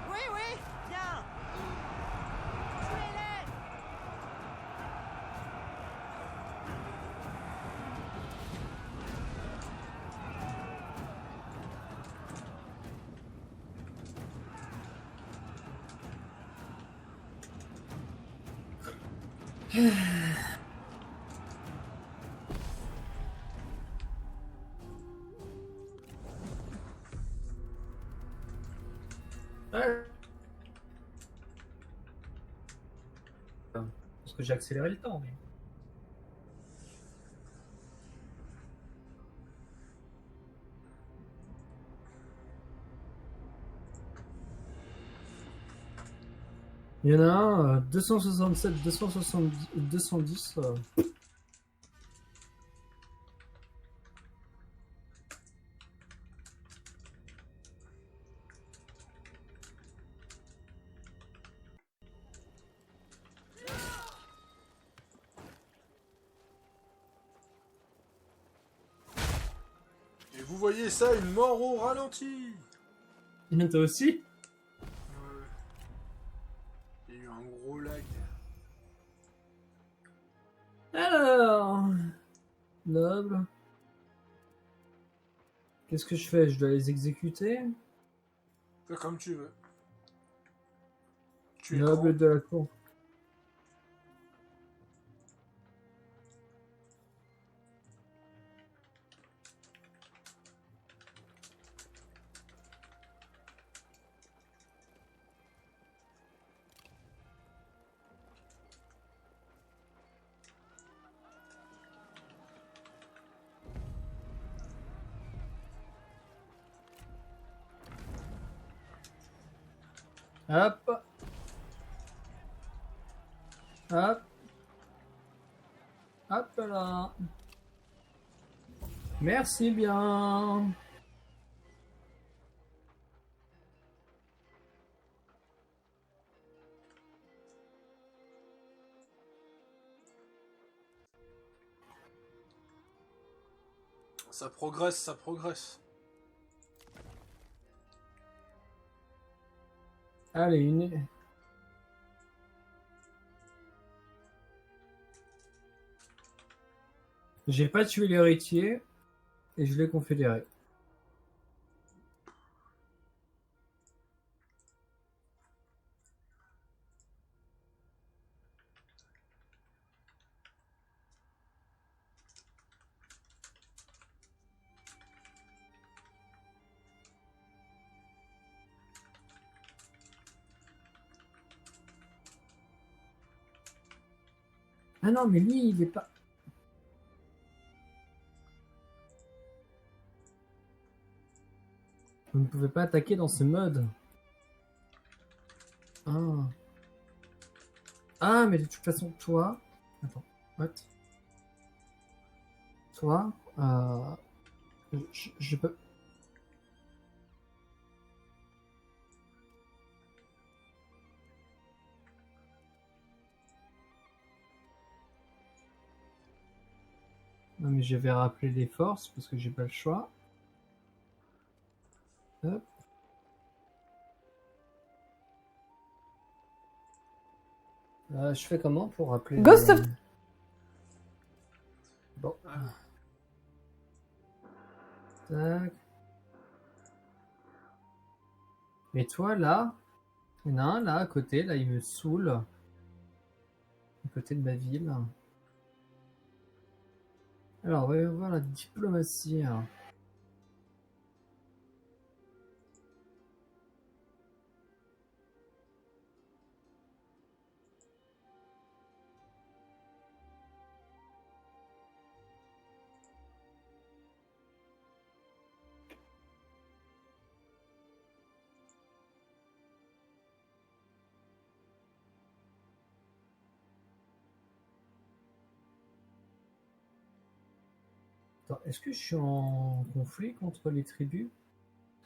Oui, oui, bien. Tuez-les! ouais. Parce que j'ai accéléré le temps. Mais... Il y en a un, 267, 270, 210. Et vous voyez ça, une mort au ralenti. Toi aussi? Ouais. Il y a eu un gros lag. Alors, noble. Qu'est-ce que je fais? Je dois les exécuter? Fais comme tu veux. Tu es Noble grand. de la cour. Hop. Hop. Hop là. Merci bien. Ça progresse, ça progresse. Allez, une... J'ai pas tué l'héritier et je l'ai confédéré. Ah non, mais lui, il est pas... Vous ne pouvez pas attaquer dans ce mode. Ah. Ah, mais de toute façon, toi... Attends, what? Toi, je peux... Non, mais je vais rappeler les forces parce que j'ai pas le choix. Hop. Je fais comment pour rappeler Ghost les- of- Bon. Tac. Mais toi, là, il y en a un là à côté, là, il me saoule. À côté de ma ville. Alors, on va voir la diplomatie. Attends, est-ce que je suis en conflit contre les tribus?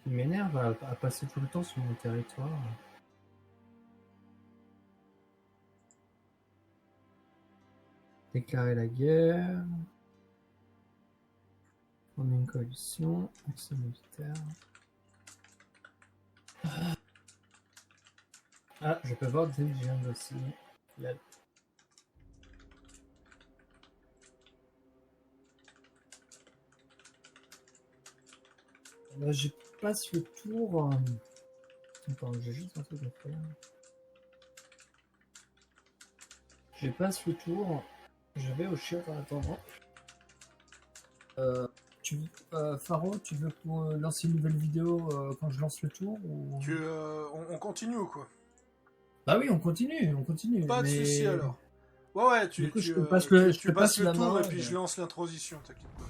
Qui m'énerve à passer tout le temps sur mon territoire. Déclarer la guerre. On a une coalition. Accès militaire. Ah, je peux voir des indigènes aussi. Là. Là, je passe le tour. Attends, j'ai juste un truc à faire. Je passe le tour. Je vais au chien en attendant. Faro, tu veux lancer une nouvelle vidéo quand je lance le tour ou... On continue ou quoi? Bah oui, on continue. Pas de mais- soucis alors. Ouais, Du coup, tu je te passe le passes le la tour main, et puis mais- je lance l'introduction, t'inquiète pas.